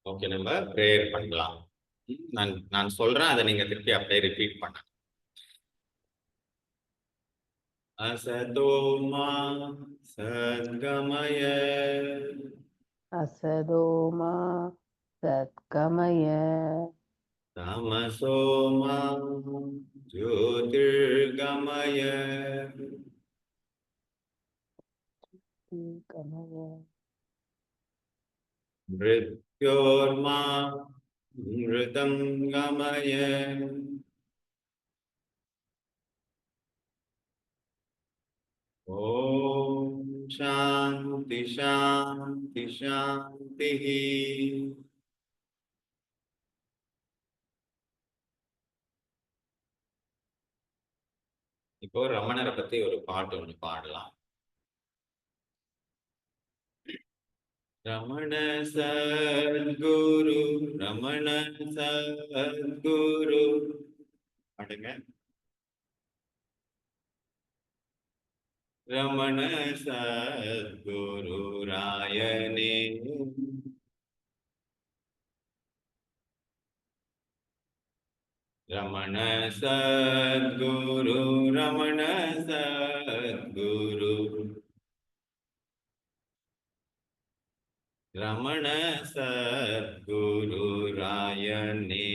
Okay, நம்ம prayer பண்ணலாம். நான் நான் சொல்றேன், அதை நீங்க திருப்பி அப்படியே ரிப்பீட் பண்ண. அசதோ மா சத்கமய असदो मा सद्गमय தமசோ மா ஜோதிர்கமய गमय மிருத்யோர்மா மிருதம் கமய. ஓம் சாந்தி சாந்தி சாந்தி. இப்போ ரமணரை பத்தி ஒரு பாட்டு ஒண்ணு பாடலாம். ரமண சத்குரு ரமண சத்குரு பாடுங்க. ரமண சத்குரு ராயனே ரமண சத்குரு ரமண சத்குரு ரமண சத்குரு ராயனே.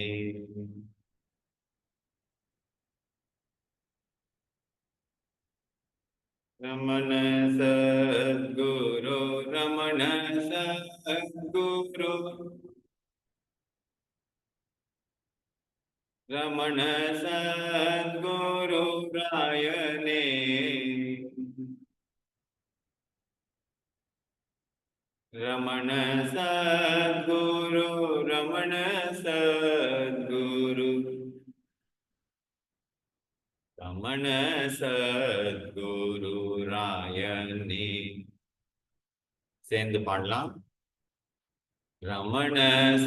ரமண சத்குரு ரமண சத்குரு ரமண சத்குரு ராயனே. ரமண சத்குரு ரமண சத்குரு ரமண சத்குரு ராயனே. சேர்ந்து பாடலாம். ரமண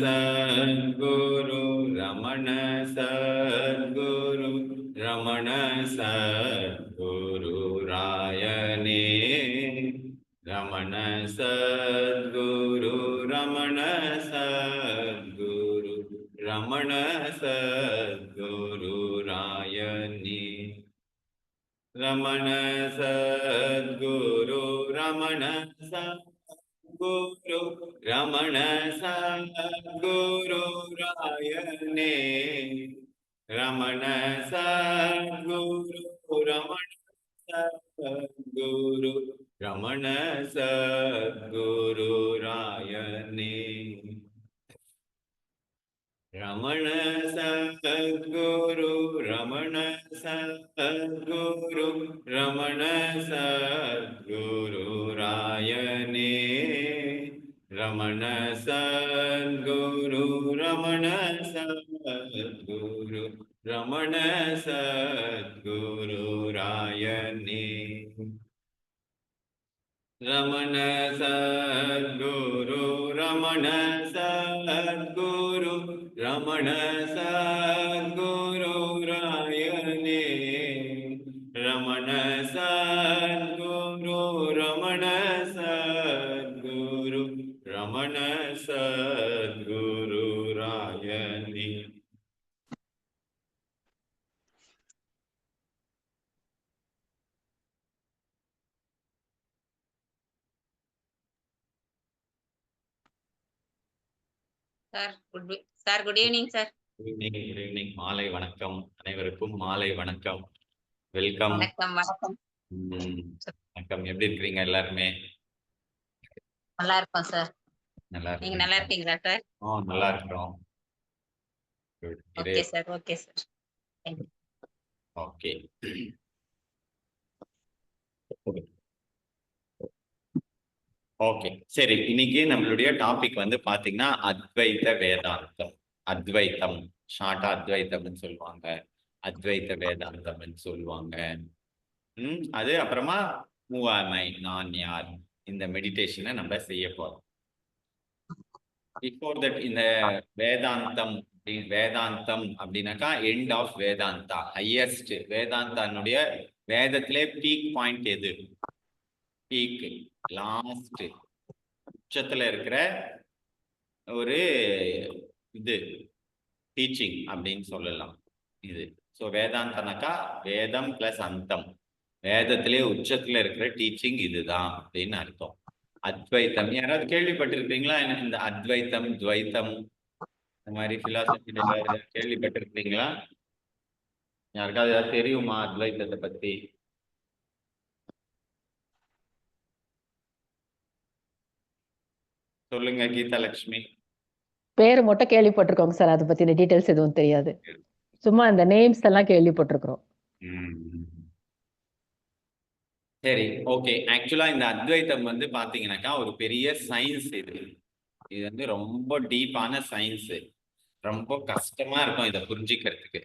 சத்குரு ரமண சத்குரு ரமண சத்குரு ராயனே. ரமண சத்குரு ரமண சத்குரு ரமண சத்குரு ராயனே. ரமண சத்குரு ரமண சத்குரு ரமண சத்குரு ராயனே. ரமண சத்குரு ரமண சத்குரு ரமண சத்குரு ராயனே. ரமண சத்குரு ரமண சத்குரு ரமண சத்குரு ராயனே. ரமண சத்குரு ரமண சத்குரு ரமண சத்குரு ராயனே. ரமண சத்குரு ரமண சத்குரு ரமண சத்குரு ராயனே. ரமண சத்குரு ரமண சத்குரு ரமண சத்குரு ராயனே. Sir good evening sir. Good evening, மாலை வணக்கம். அனைவருக்கும் மாலை வணக்கம். வெல்கம். வணக்கம் வணக்கம். வணக்கம். எப்படி இருக்கிறீங்க எல்லாருமே? நல்லா இருக்கோம் சார். நல்லா நீங்க நல்லா இருக்கீங்களா சார்? நல்லா இருக்கிறோம். Okay sir. Okay sir. Okay. Okay, சரி. இன்னைக்கு நம்மளுடைய டாபிக் வந்து பாத்தீங்கன்னா அத்வைத வேதாந்தம். அத்வைத்தம் ஷார்ட்டா அத்வைத்தம்னு சொல்லுவாங்க, அத்வைத வேதாந்தம்னு சொல்லுவாங்க. அது அப்புறமா மூவாமை நான் யார், இந்த மெடிடேஷனை நம்ம செய்ய போறோம். பிஃபோர் தட் இந்த வேதாந்தம் வேதாந்தம் அப்படின்னாக்கா எண்ட் ஆஃப் வேதாந்தா, ஹையஸ்ட் வேதாந்தானுடைய வேதத்திலே பீக் பாயிண்ட் எது? பீக் லாஸ்ட் உச்சத்துல இருக்கிற ஒரு இது டீச்சிங் அப்படின்னு சொல்லலாம் இது. ஸோ வேதாந்தனாக்கா வேதம் பிளஸ் அந்தம், வேதத்திலே உச்சத்துல இருக்கிற டீச்சிங் இதுதான் அப்படின்னு அர்த்தம். அத்வைத்தம் யாராவது கேள்விப்பட்டிருக்கீங்களா? இந்த அத்வைத்தம் துவைத்தம் இந்த மாதிரி பிலாசபில கேள்விப்பட்டிருக்கீங்களா? யாருக்காவது ஏதாவது தெரியுமா அத்வைத்தத்தை பத்தி? சொல்லுங்க கீதாலட்சுமி. பேரு மட்டும் கேள்விப்பட்டிருக்கோங்க சார், அதை பத்தின டீடைல்ஸ் எதுவும் தெரியாது. சும்மா அந்த நேம்ஸ் எல்லாம் கேள்விப்பட்டிருக்கிறோம். சரி, ஓகே. ஆக்சுவலா இந்த அத்வைத்தம் வந்து பாத்தீங்கன்னாக்கா ஒரு பெரிய சயின்ஸ். இது வந்து ரொம்ப டீப்பான சயின்ஸ். ரொம்ப கஷ்டமா இருக்கும் இதை புரிஞ்சுக்கிறதுக்கு.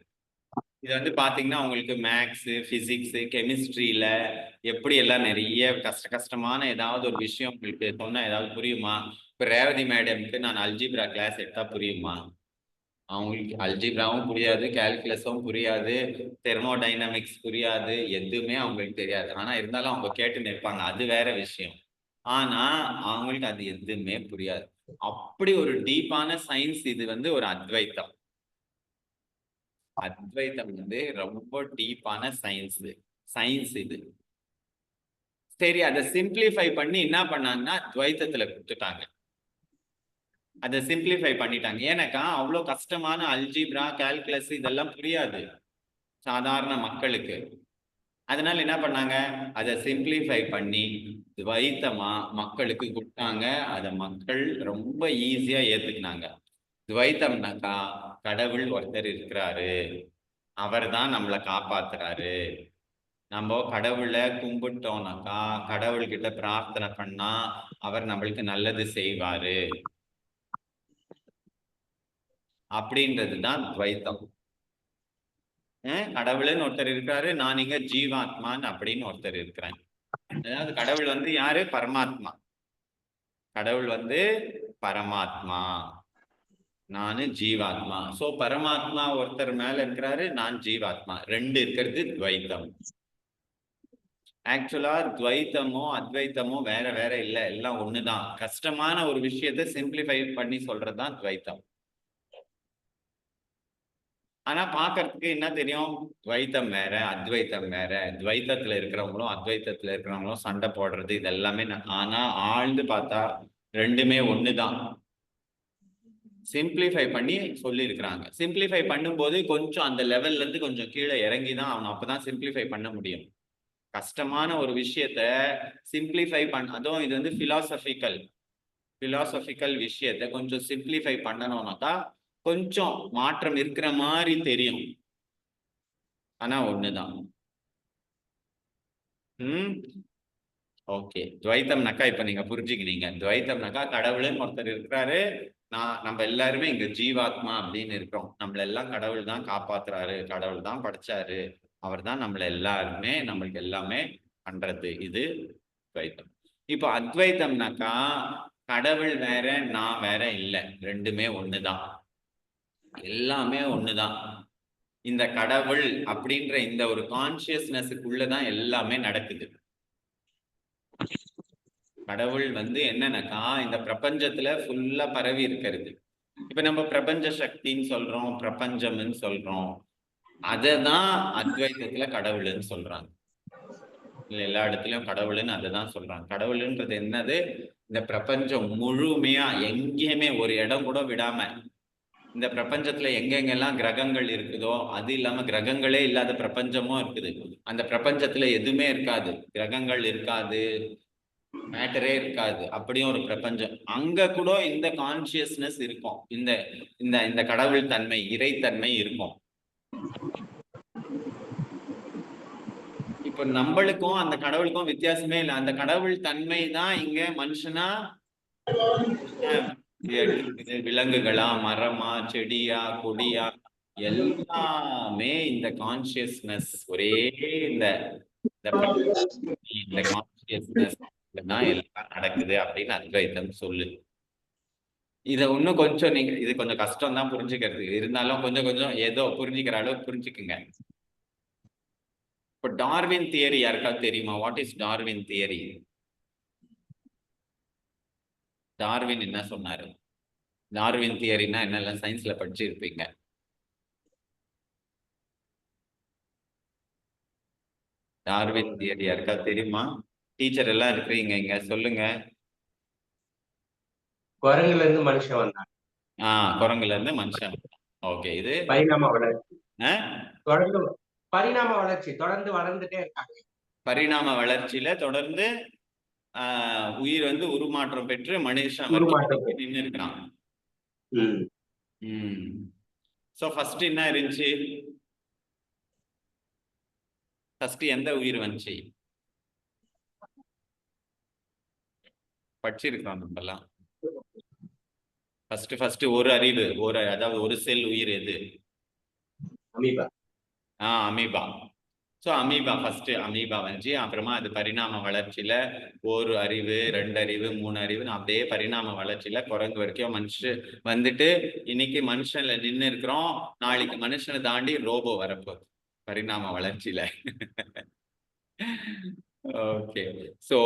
இது வந்து பாத்தீங்கன்னா உங்களுக்கு மேக்ஸ், பிசிக்ஸ், கெமிஸ்ட்ரியில எப்படி எல்லாம் நிறைய கஷ்டமான ஏதாவது ஒரு விஷயம் உங்களுக்கு சொன்னா ஏதாவது புரியுமா? இப்ப ரேவதி மேடம்க்கு நான் அல்ஜிப்ரா கிளாஸ் எடுத்தா புரியுமா? அவங்களுக்கு அல்ஜிப்ராவும் புரியாது, கால்குலஸும் புரியாது, தெர்மோடைனமிக்ஸ் புரியாது, எதுவுமே அவங்களுக்கு தெரியாது. ஆனா இருந்தாலும் அவங்க கேட்டு நிற்பாங்க, அது வேற விஷயம். ஆனா அவங்களுக்கு அது எதுவுமே புரியாது. அப்படி ஒரு டீப்பான சயின்ஸ் இது வந்து ஒரு அத்வைத்தம். அத்வைத்தம் வந்து ரொம்ப டீப்பான சயின்ஸ் இது. சரி, அதை சிம்பிளிஃபை பண்ணி என்ன பண்ணாங்கன்னா துவைத்தத்துல கொடுத்துட்டாங்க. அதை சிம்பிளிஃபை பண்ணிட்டாங்க. ஏன்னாக்கா அவ்வளோ கஷ்டமான அல்ஜிப்ரா, கால்குலஸ் இதெல்லாம் புரியாது சாதாரண மக்களுக்கு. அதனால என்ன பண்ணாங்க, அதை சிம்பிளிஃபை பண்ணி துவைத்தமா மக்களுக்கு கொடுத்தாங்க. அதை மக்கள் ரொம்ப ஈஸியா ஏத்துக்கினாங்க. துவைத்தம்னாக்கா கடவுள் ஒருத்தர் இருக்கிறாரு, அவர் தான் நம்மளை காப்பாத்துறாரு. நம்ம கடவுளை கும்பிட்டோம்னாக்கா, கடவுள்கிட்ட பிரார்த்தனை பண்ணா அவர் நம்மளுக்கு நல்லது செய்வாரு அப்படின்றதுதான் துவைத்தம். கடவுள்னு ஒருத்தர் இருக்காரு, நான் இங்க ஜீவாத்மான் அப்படின்னு ஒருத்தர் இருக்கிறேன். அதாவது கடவுள் வந்து யாரு? பரமாத்மா. கடவுள் வந்து பரமாத்மா, நானு ஜீவாத்மா. சோ பரமாத்மா ஒருத்தர் மேல இருக்கிறாரு, நான் ஜீவாத்மா, ரெண்டு இருக்கிறது துவைத்தம். ஆக்சுவலா துவைத்தமோ அத்வைத்தமோ வேற வேற இல்ல, எல்லாம் ஒண்ணுதான். கஷ்டமான ஒரு விஷயத்தை சிம்பிளிஃபை பண்ணி சொல்றதுதான் துவைத்தம். ஆனா பாக்குறதுக்கு என்ன தெரியும், துவைத்தம் வேற அத்வைத்தம் வேற. துவைத்தத்துல இருக்கிறவங்களும் அத்வைத்தத்துல இருக்கிறவங்களும் சண்டை போடுறது இது எல்லாமே. ஆனா ஆழ்ந்து பார்த்தா ரெண்டுமே ஒண்ணுதான். சிம்பிளிஃபை பண்ணி சொல்லி இருக்கிறாங்க. சிம்பிளிஃபை பண்ணும்போது கொஞ்சம் அந்த லெவல்ல இருந்து கொஞ்சம் கீழே இறங்கிதான் அவன், அப்பதான் சிம்பிளிஃபை பண்ண முடியும். கஷ்டமான ஒரு விஷயத்த சிம்பிளிஃபை அதுவும் இது வந்து பிலாசபிக்கல் விஷயத்த கொஞ்சம் சிம்பிளிஃபை பண்ணணும்னாக்கா கொஞ்சம் மாற்றம் இருக்கிற மாதிரி தெரியும், ஆனா ஒண்ணுதான். ஓகே, துவைத்தம்னாக்கா இப்ப நீங்க புரிஞ்சுக்கிறீங்க. துவைத்தம்னாக்கா கடவுள்னு ஒருத்தர் இருக்கிறாரு, நம்ம எல்லாருமே இங்க ஜீவாத்மா அப்படின்னு இருக்கிறோம். நம்மள எல்லாம் கடவுள் தான் காப்பாத்துறாரு, கடவுள் தான் படைச்சாரு, அவர் தான் நம்மள எல்லாருமே நம்மளுக்கு எல்லாமே பண்றது. இது துவைத்தம். இப்போ அத்வைத்தம்னாக்கா கடவுள் வேற நான் வேற இல்லை, ரெண்டுமே ஒண்ணுதான், எல்லாமே ஒண்ணுதான். இந்த கடவுள் அப்படின்ற இந்த ஒரு கான்சியஸ்னஸுக்குள்ளதான் எல்லாமே நடக்குது. கடவுள் வந்து என்னன்னாக்கா இந்த பிரபஞ்சத்துல ஃபுல்லா பரவி இருக்கிறது. இப்ப நம்ம பிரபஞ்ச சக்தின்னு சொல்றோம், பிரபஞ்சம்னு சொல்றோம். அததான் அத்வைத்தத்துல கடவுள்னு சொல்றாங்க. எல்லா இடத்துலயும் கடவுள்னு அததான் சொல்றாங்க. கடவுள்ன்றது என்னது, இந்த பிரபஞ்சம் முழுமையா எங்கேயுமே ஒரு இடம் கூட விடாம, இந்த பிரபஞ்சத்துல எங்கெங்கெல்லாம் கிரகங்கள் இருக்குதோ, அது இல்லாம கிரகங்களே இல்லாத பிரபஞ்சமும் இருக்குது. அந்த பிரபஞ்சத்துல எதுவுமே இருக்காது, கிரகங்கள் இருக்காது, மேட்டரே இருக்காது, அப்படியும் ஒரு பிரபஞ்சம். அங்க கூட இந்த கான்சியஸ்னஸ் இருக்கும், இந்த இந்த இந்த கடவுள் தன்மை, இறைத்தன்மை இருக்கும். இப்ப நம்மளுக்கும் அந்த கடவுளுக்கும் வித்தியாசமே இல்லை. அந்த கடவுள் தன்மை தான் இங்க மனுஷனா விலங்குகளா, மரமா, செடியா, கொடியா, எல்லாமே இந்த கான்சியஸ்னஸ், ஒரே இந்த கான்சியஸ்னஸ் தான் எல்லாம் நடக்குது அப்படின்னு அத்வைத்தம் சொல்லு. இத இன்னும் கொஞ்சம் நீங்க, இது கொஞ்சம் கஷ்டம் தான் புரிஞ்சுக்கிறது, இருந்தாலும் கொஞ்சம் கொஞ்சம் ஏதோ புரிஞ்சுக்கிற அளவுக்கு புரிஞ்சுக்குங்க. இப்போ டார்வின் தியரி யாருக்காவது தெரியுமா? What is Darwin theory? Darwin என்ன சொன்னாரு? டார்வின் தியரினா என்னெல்லாம் சயின்ஸ்ல படிச்சிருப்பீங்க. டார்வின் தியரி யாருக்கா தெரியுமா? டீச்சர் எல்லாம் இருக்கிறீங்க இங்க, சொல்லுங்க. குரங்குல இருந்து மனுஷன் வந்தான். குரங்குல இருந்து மனுஷன். ஓகே, இது பரிணாம வளர்ச்சி. அஹ், தொடர்ந்து பரிணாம வளர்ச்சி தொடர்ந்து வளர்ந்துட்டே இருக்காங்க. பரிணாம வளர்ச்சியில தொடர்ந்து உயிர் வந்து உருமாற்றம் பெற்று மனுஷன் உருமாற்றம் நின்று இருக்கிறான். ஸோ ஃபர்ஸ்ட் என்ன இருந்துச்சு? ஃபர்ஸ்ட் எந்த உயிர் வந்துச்சு? படிச்சிருக்கோம் நம்மலாம். ஃபர்ஸ்ட் ஒரு அறிவு, அதாவது ஒரு செல் உயிர் எது? Amoeba. Amoeba. So amoeba first amoeba வந்துச்சு. அப்புறமா அது பரிணாம வளர்ச்சியில ஒரு அறிவு, 2 அறிவு, 3 அறிவுன்னு அப்படியே பரிணாம வளர்ச்சியில குரங்கு வரைக்கும் மனுஷன் வந்துட்டு இன்னைக்கு மனுஷன்ல நின்று இருக்கிறோம். நாளைக்கு மனுஷனை தாண்டி ரோபோ வரப்போகுது பரிணாம வளர்ச்சியில. ஓகே, ஸோ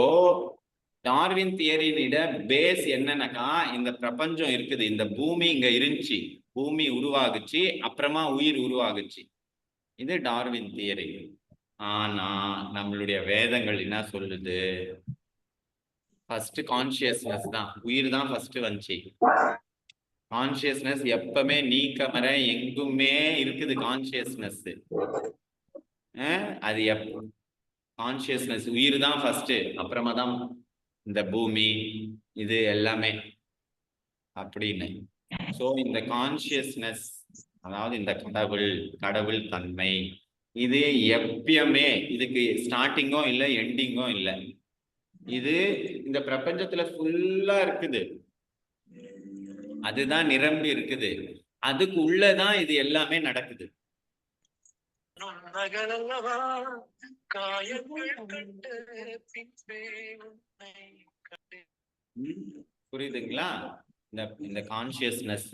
டார்வின் தியரியிட பேஸ் என்னன்னாக்கா, இந்த பிரபஞ்சம் இருக்குது, இந்த பூமி இங்க இருந்துச்சு, பூமி உருவாகுச்சு, அப்புறமா உயிர் உருவாகுச்சு. இது டார்வின் தியரி. ஆனா நம்மளுடைய வேதங்கள் என்ன சொல்லுது? ஃபர்ஸ்ட் கான்சியஸ்னஸ் தான், உயிர் தான் ஃபர்ஸ்ட் வந்துச்சு. கான்சியஸ்னஸ் எப்பவுமே நீக்கமற எங்குமே இருக்குது. கான்சியஸ்னஸ் அது கான்சியஸ்னஸ் உயிர் தான் ஃபர்ஸ்ட், அப்புறமா தான் இந்த பூமி இது எல்லாமே அப்படின்னு. ஸோ இந்த கான்சியஸ்னஸ், அதாவது இந்த கடவுள் தன்மை, இது எப்பயுமே இதுக்கு ஸ்டார்டிங்கும் இல்லை எண்டிங்கும் இல்லை. இது இந்த பிரபஞ்சத்துல ஃபுல்லா இருக்குது, அதுதான் நிரம்பி இருக்குது, அதுக்கு உள்ளதான் இது எல்லாமே நடக்குது. புரியுதுங்களா? இந்த கான்சியஸ்னஸ்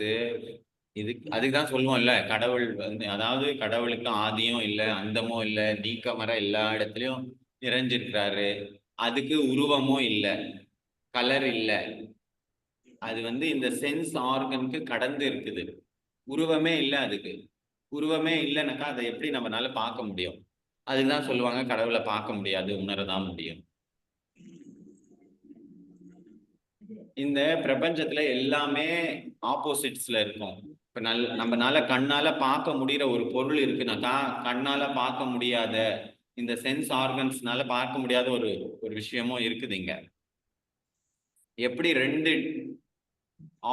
அதுக்குதான் சொல்லுவோம்ல, கடவுள் வந்து, அதாவது கடவுளுக்கு ஆதியும் இல்லை அந்தமும் இல்லை, நீக்கமர எல்லா இடத்துலயும் நிறைஞ்சிருக்கிறாரு. அதுக்கு உருவமும் இல்லை, கலர் இல்லை, அது வந்து இந்த சென்ஸ் ஆர்கனுக்கு கடந்து இருக்குது. உருவமே இல்லை, அதுக்கு உருவமே இல்லைன்னாக்கா அதை எப்படி நம்மளால பார்க்க முடியும்? அதுதான் சொல்லுவாங்க கடவுளை பார்க்க முடியாது, உணரதான் முடியும். இந்த பிரபஞ்சத்துல எல்லாமே ஆப்போசிட்ஸ்ல இருக்கும். இப்ப நம்மனால கண்ணால பார்க்க முடியற ஒரு பொருள் இருக்குனாக்கா, கண்ணால பார்க்க முடியாத இந்த சென்ஸ் ஆர்கன்ஸ்னால பார்க்க முடியாத ஒரு விஷயமும் இருக்குது இங்க. எப்படி 2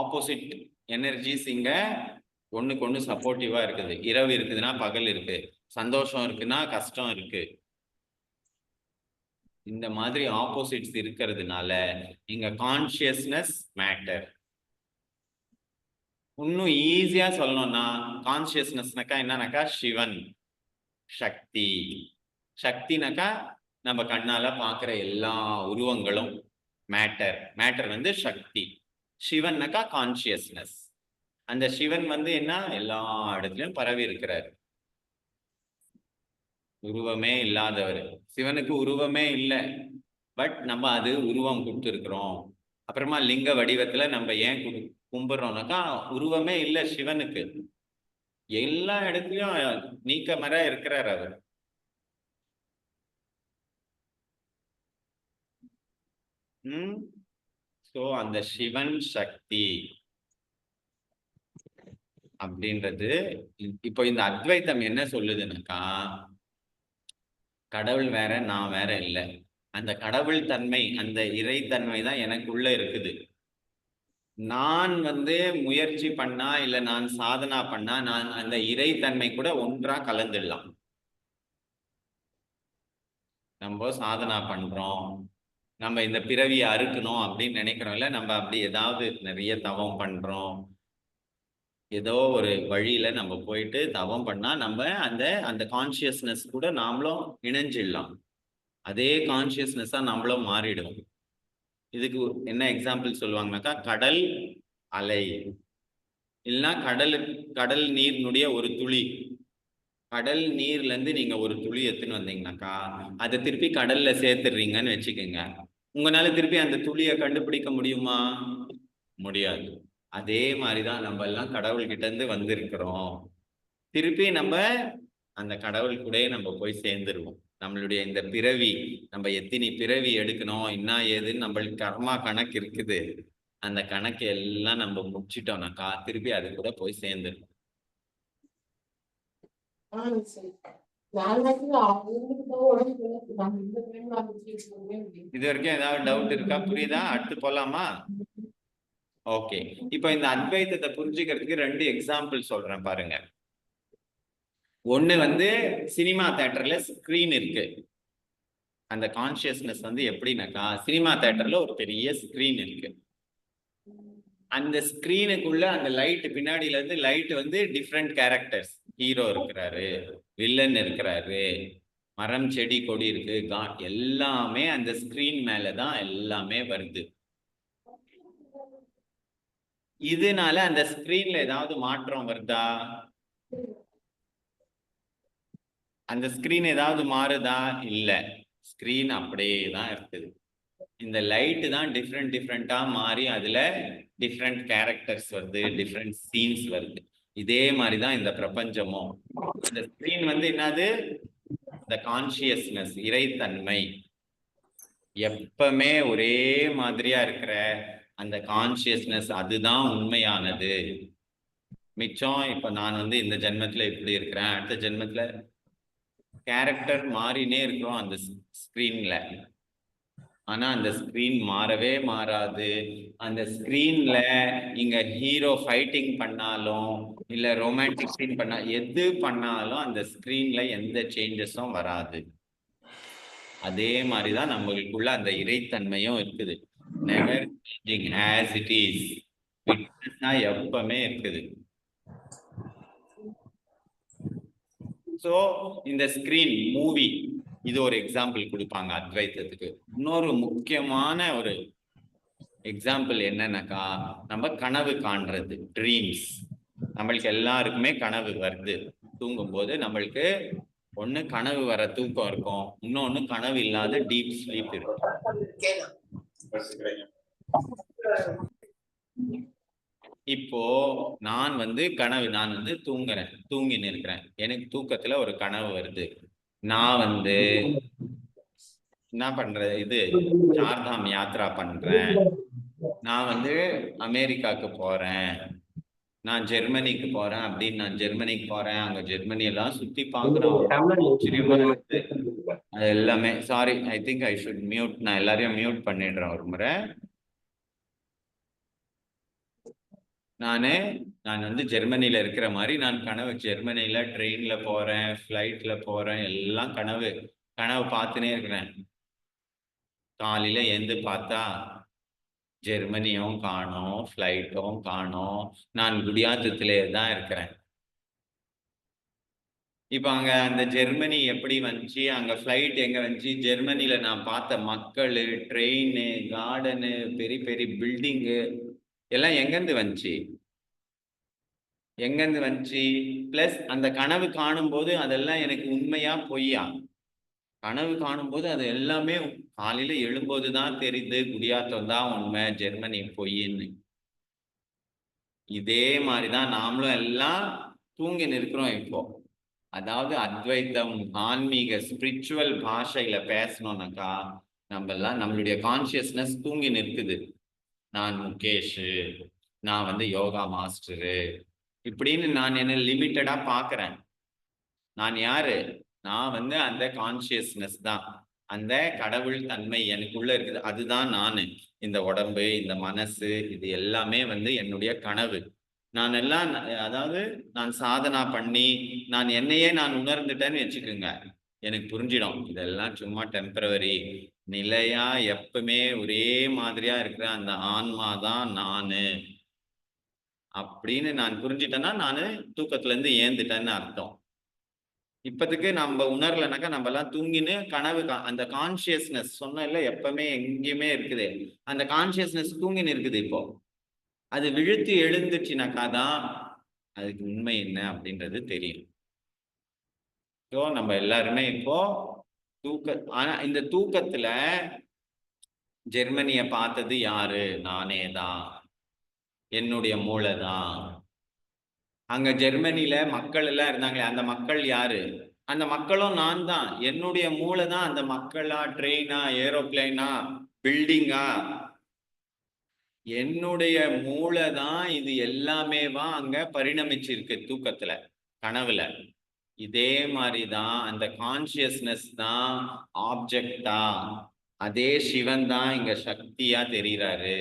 ஆப்போசிட் எனர்ஜிஸ் இங்க ஒண்ணுக்கு ஒண்ணு சப்போர்ட்டிவா இருக்குது. இரவு இருக்குதுன்னா பகல் இருக்கு, சந்தோஷம் இருக்குன்னா கஷ்டம் இருக்கு. இந்த மாதிரி ஆப்போசிட்ஸ் இருக்கிறதுனால இங்க கான்சியஸ்னஸ் மேட்டர். இன்னும் ஈஸியா சொல்லணும்னா கான்சியஸ்னஸ்னாக்கா என்னன்னாக்கா சிவன், சக்தி. சக்தினாக்கா நம்ம கண்ணால பார்க்குற எல்லா உருவங்களும் மேட்டர் வந்து சக்தி. சிவன்னாக்கா கான்சியஸ்னஸ். அந்த சிவன் வந்து என்ன, எல்லா இடத்துலயும் பரவி இருக்கிறார், உருவமே இல்லாதவர். சிவனுக்கு உருவமே இல்லை, பட் நம்ம அது உருவம் கொடுத்துருக்குறோம். அப்புறமா லிங்க வடிவத்துல நம்ம ஏன் கும்பிடுறோம்னாக்கா உருவமே இல்லை சிவனுக்கு, எல்லா இடத்துலயும் நீக்கமர இருக்கிறார் அவர். ஸோ அந்த சிவன் சக்தி அப்படின்றது இப்போ இந்த அத்வைத்தம் என்ன சொல்லுதுன்னாக்கா, கடவுள் வேற நான் வேற இல்லை, அந்த கடவுள் தன்மை, அந்த இறைத்தன்மை தான் எனக்குள்ள இருக்குது. நான் வந்து முயற்சி பண்ணா இல்லை நான் சாதனா பண்ணா நான் அந்த இறைத்தன்மை கூட ஒன்றா கலந்துடலாம். நம்ம சாதனா பண்றோம், நம்ம இந்த பிறவியை அறுக்கணும் அப்படின்னு நினைக்கிறோம்ல, நம்ம அப்படி ஏதாவது நிறைய தவம் பண்றோம், ஏதோ ஒரு வழியில நம்ம போயிட்டு தவம் பண்ணா நம்ம அந்த கான்சியஸ்னஸ் கூட நாமளும் இணைஞ்சிடலாம், அதே கான்சியஸ்னஸா நம்மளும் மாறிடும். இதுக்கு என்ன எக்ஸாம்பிள் சொல்லுவாங்கனாக்கா, கடல் அலை இல்லைன்னா கடல் நீரினுடைய ஒரு துளி. கடல் நீர்ல இருந்து நீங்க ஒரு துளி எடுத்துன்னு வந்தீங்கன்னாக்கா அதை திருப்பி கடல்ல சேர்த்துடுறீங்கன்னு வச்சுக்கோங்க, உங்களால திருப்பி அந்த துளியை கண்டுபிடிக்க முடியுமா? முடியாது. அதே மாதிரிதான் நம்ம எல்லாம் கடவுள்கிட்ட இருந்து வந்திருக்கிறோம். திருப்பி நம்ம அந்த கடவுள் கூடயே நம்ம போய் சேர்ந்துருவோம். நம்மளுடைய இந்த பிறவி, நம்ம எத்தனை பிறவி எடுக்கணும் என்ன ஏதுன்னு நம்மளுக்கு கர்மா கணக்கு இருக்குது. அந்த கணக்கு எல்லாம் நம்ம முடிச்சிட்டோம்னாக்கா திருப்பி அது கூட போய் சேர்ந்துருவோம். இது வரைக்கும் ஏதாவது டவுட் இருக்கா? புரியுதா? அடுத்து போலாமா? ஓகே. இப்போ இந்த அத்வைதத்தை புரிஞ்சுக்கிறதுக்கு 2 எக்ஸாம்பிள் சொல்றேன் பாருங்க. ஒண்ணு வந்து சினிமா தியேட்டர்ல ஸ்கிரீன் இருக்கு. அந்த கான்சியஸ்னஸ் வந்து எப்படின்னாக்கா, சினிமா தியேட்டர்ல ஒரு பெரிய ஸ்கிரீன் இருக்கு. அந்த ஸ்கிரீனுக்குள்ள அந்த லைட் பின்னாடில இருந்து லைட் வந்து டிஃப்ரெண்ட் கேரக்டர்ஸ், ஹீரோ இருக்கிறாரு, வில்லன் இருக்கிறாரு, மரம் செடி கொடி இருக்கு, எல்லாமே அந்த ஸ்கிரீன் மேலதான் எல்லாமே வருது. இதனால அந்த ஸ்கிரீன்ல ஏதாவது மாற்றம் வருதா? அந்த ஸ்கிரீன் ஏதாவது மாறுதா? இல்ல, ஸ்கிரீன் அப்படியே தான் இருக்குது. இந்த லைட்டு தான் டிஃப்ரெண்டா மாறி அதுல டிஃப்ரெண்ட் கேரக்டர்ஸ் வருது, டிஃப்ரெண்ட் சீன்ஸ் வருது. இதே மாதிரிதான் இந்த பிரபஞ்சமும். இந்த ஸ்கிரீன் வந்து என்னது? இந்த கான்சியஸ்னஸ், இறைத்தன்மை. எப்பவுமே ஒரே மாதிரியா இருக்கிற அந்த கான்சியஸ்னஸ், அதுதான் உண்மையானது. மிச்சம் இப்ப நான் வந்து இந்த ஜென்மத்துல இப்படி இருக்கிறேன், அடுத்த ஜென்மத்துல கேரக்டர் மாறினே இருக்கிறோம் அந்த ஸ்கிரீன்ல. ஆனா அந்த ஸ்கிரீன் மாறவே மாறாது. அந்த ஸ்கிரீன்ல இங்க ஹீரோ ஃபைட்டிங் பண்ணாலும் இல்ல ரொமான்டிக் சீன் பண்ணா எது பண்ணாலும் அந்த ஸ்கிரீன்ல எந்த சேஞ்சஸும் வராது. அதே மாதிரிதான் நம்மளுக்குள்ள அந்த இறைத்தன்மையும் இருக்குது. Never changing as it is. விட்னஸா எப்பவுமே இருக்குது. சோ இந்த ஸ்கிரீன் மூவி, இது ஒரு எக்ஸாம்பிள் கொடுப்பாங்க அத்வைத்தத்துக்கு. இன்னொரு முக்கியமான ஒரு எக்ஸாம்பிள் என்னன்னாக்கா, நம்ம கனவு காண்றது, ட்ரீம்ஸ். நம்மளுக்கு எல்லாருக்குமே கனவு வருது. தூங்கும் போது நம்மளுக்கு ஒண்ணு கனவு வர தூக்கம் இருக்கும், இன்னொன்னு கனவு இல்லாத டீப் ஸ்லீப் இருக்கும். இப்போ நான் வந்து கனவு, நான் வந்து தூங்கின்னு இருக்கிறேன். எனக்கு தூக்கத்துல ஒரு கனவு வருது. நான் வந்து என்ன பண்றது, இது சார்தாம் யாத்ரா பண்றேன், நான் வந்து அமெரிக்காவுக்கு போறேன், நான் ஜெர்மனிக்கு போறேன் அப்படின்னு நான் ஜெர்மனிக்கு போறேன். அங்க ஜெர்மனி எல்லாம் சுத்தி பார்க்குறோம். அது எல்லாமே sorry, I think I should mute. நான் எல்லாரையும் மியூட் பண்ணிடுறேன் ஒரு முறை. நான் வந்து ஜெர்மனில இருக்கிற மாதிரி நான் கனவு, ஜெர்மனில ட்ரெயின்ல போறேன், ஃப்ளைட்ல போறேன், எல்லாம் கனவு பார்த்துனே இருக்கிறேன். காலையில எழுந்து பார்த்தா ஜெர்மனியும் காணோம், ஃப்ளைட்டும் காணோம், நான் குடியாத்தத்திலே தான் இருக்கிறேன். இப்ப அங்க அந்த ஜெர்மனி எப்படி வந்துச்சு, அங்க ஃப்ளைட் எங்க வந்துச்சு, ஜெர்மனில நான் பார்த்த மக்கள், ட்ரெயின், கார்டனு, பெரிய பெரிய பில்டிங்கு எல்லாம் எங்கேருந்து வந்துச்சு? பிளஸ் அந்த கனவு காணும் போது அதெல்லாம் எனக்கு உண்மையா பொய்யா? கனவு காணும் போது அது எல்லாமே காலையில எழும்போதுதான் தெரியுது, குடியாத்தம் தான் உண்மை, ஜெர்மனி பொய்ன்னு. இதே மாதிரிதான் நாமளும் எல்லாம் தூங்கி நிற்கிறோம் இப்போ. அதாவது அத்வைத்தம், ஆன்மீக ஸ்பிரிச்சுவல் பாஷையில பேசணும்னாக்கா நம்ம எல்லாம் நம்மளுடைய கான்சியஸ்னஸ் தூங்கி நிற்குது. நான் முகேஷ், நான் வந்து யோகா மாஸ்டரு இப்படின்னு நான் என்ன லிமிட்டடா பாக்குறேன். நான் யாரு? நான் வந்து அந்த கான்சியஸ்னஸ் தான், அந்த கடவுள் தன்மை எனக்குள்ள இருக்குது, அதுதான் நானு. இந்த உடம்பு, இந்த மனசு, இது எல்லாமே வந்து என்னுடைய கனவு. நான் எல்லாம் அதாவது நான் சாதனா பண்ணி நான் என்னையே நான் உணர்ந்துட்டேன்னு வச்சுக்கோங்க, எனக்கு புரிஞ்சிடும் இதெல்லாம் சும்மா டெம்பரவரி. நிலையா எப்பவுமே ஒரே மாதிரியா இருக்கிற அந்த ஆன்மா தான் நானு அப்படின்னு நான் புரிஞ்சிட்டேன்னா நானு தூக்கத்துல இருந்து ஏந்துட்டேன்னு அர்த்தம். இப்பத்துக்கு நம்ம உணரலனாக்கா நம்ம எல்லாம் தூங்கின்னு கனவு, அந்த கான்சியஸ்னஸ் சொன்ன இல்ல எப்பவுமே எங்கேயுமே இருக்குது, அந்த கான்சியஸ்னஸ் தூங்கின்னு இருக்குது. இப்போ அது விழுத்து எழுந்துச்சுனாக்கா தான் அதுக்கு உண்மை என்ன அப்படின்றது தெரியும். ஸோ நம்ம எல்லாருமே இப்போ ஆனா இந்த தூக்கத்துல ஜெர்மனிய பார்த்தது யாரு? நானே தான். என்னுடைய மூளை தான். அங்க ஜெர்மனில மக்கள் எல்லாம் இருந்தாங்களே, அந்த மக்கள் யாரு? அந்த மக்களும் நான் தான். என்னுடைய மூளை தான் அந்த மக்களா, ட்ரெயினா, ஏரோப்ளேனா, பில்டிங்கா, என்னுடைய மூளை தான் இது எல்லாமேவா அங்க பரிணமிச்சிருக்கு தூக்கத்துல, கனவுல. இதே மாதிரிதான் அந்த கான்சியஸ்னஸ் தான் ஆப்ஜெக்டா, அதே சிவன் தான் இங்க சக்தியா தெரிகிறாரு.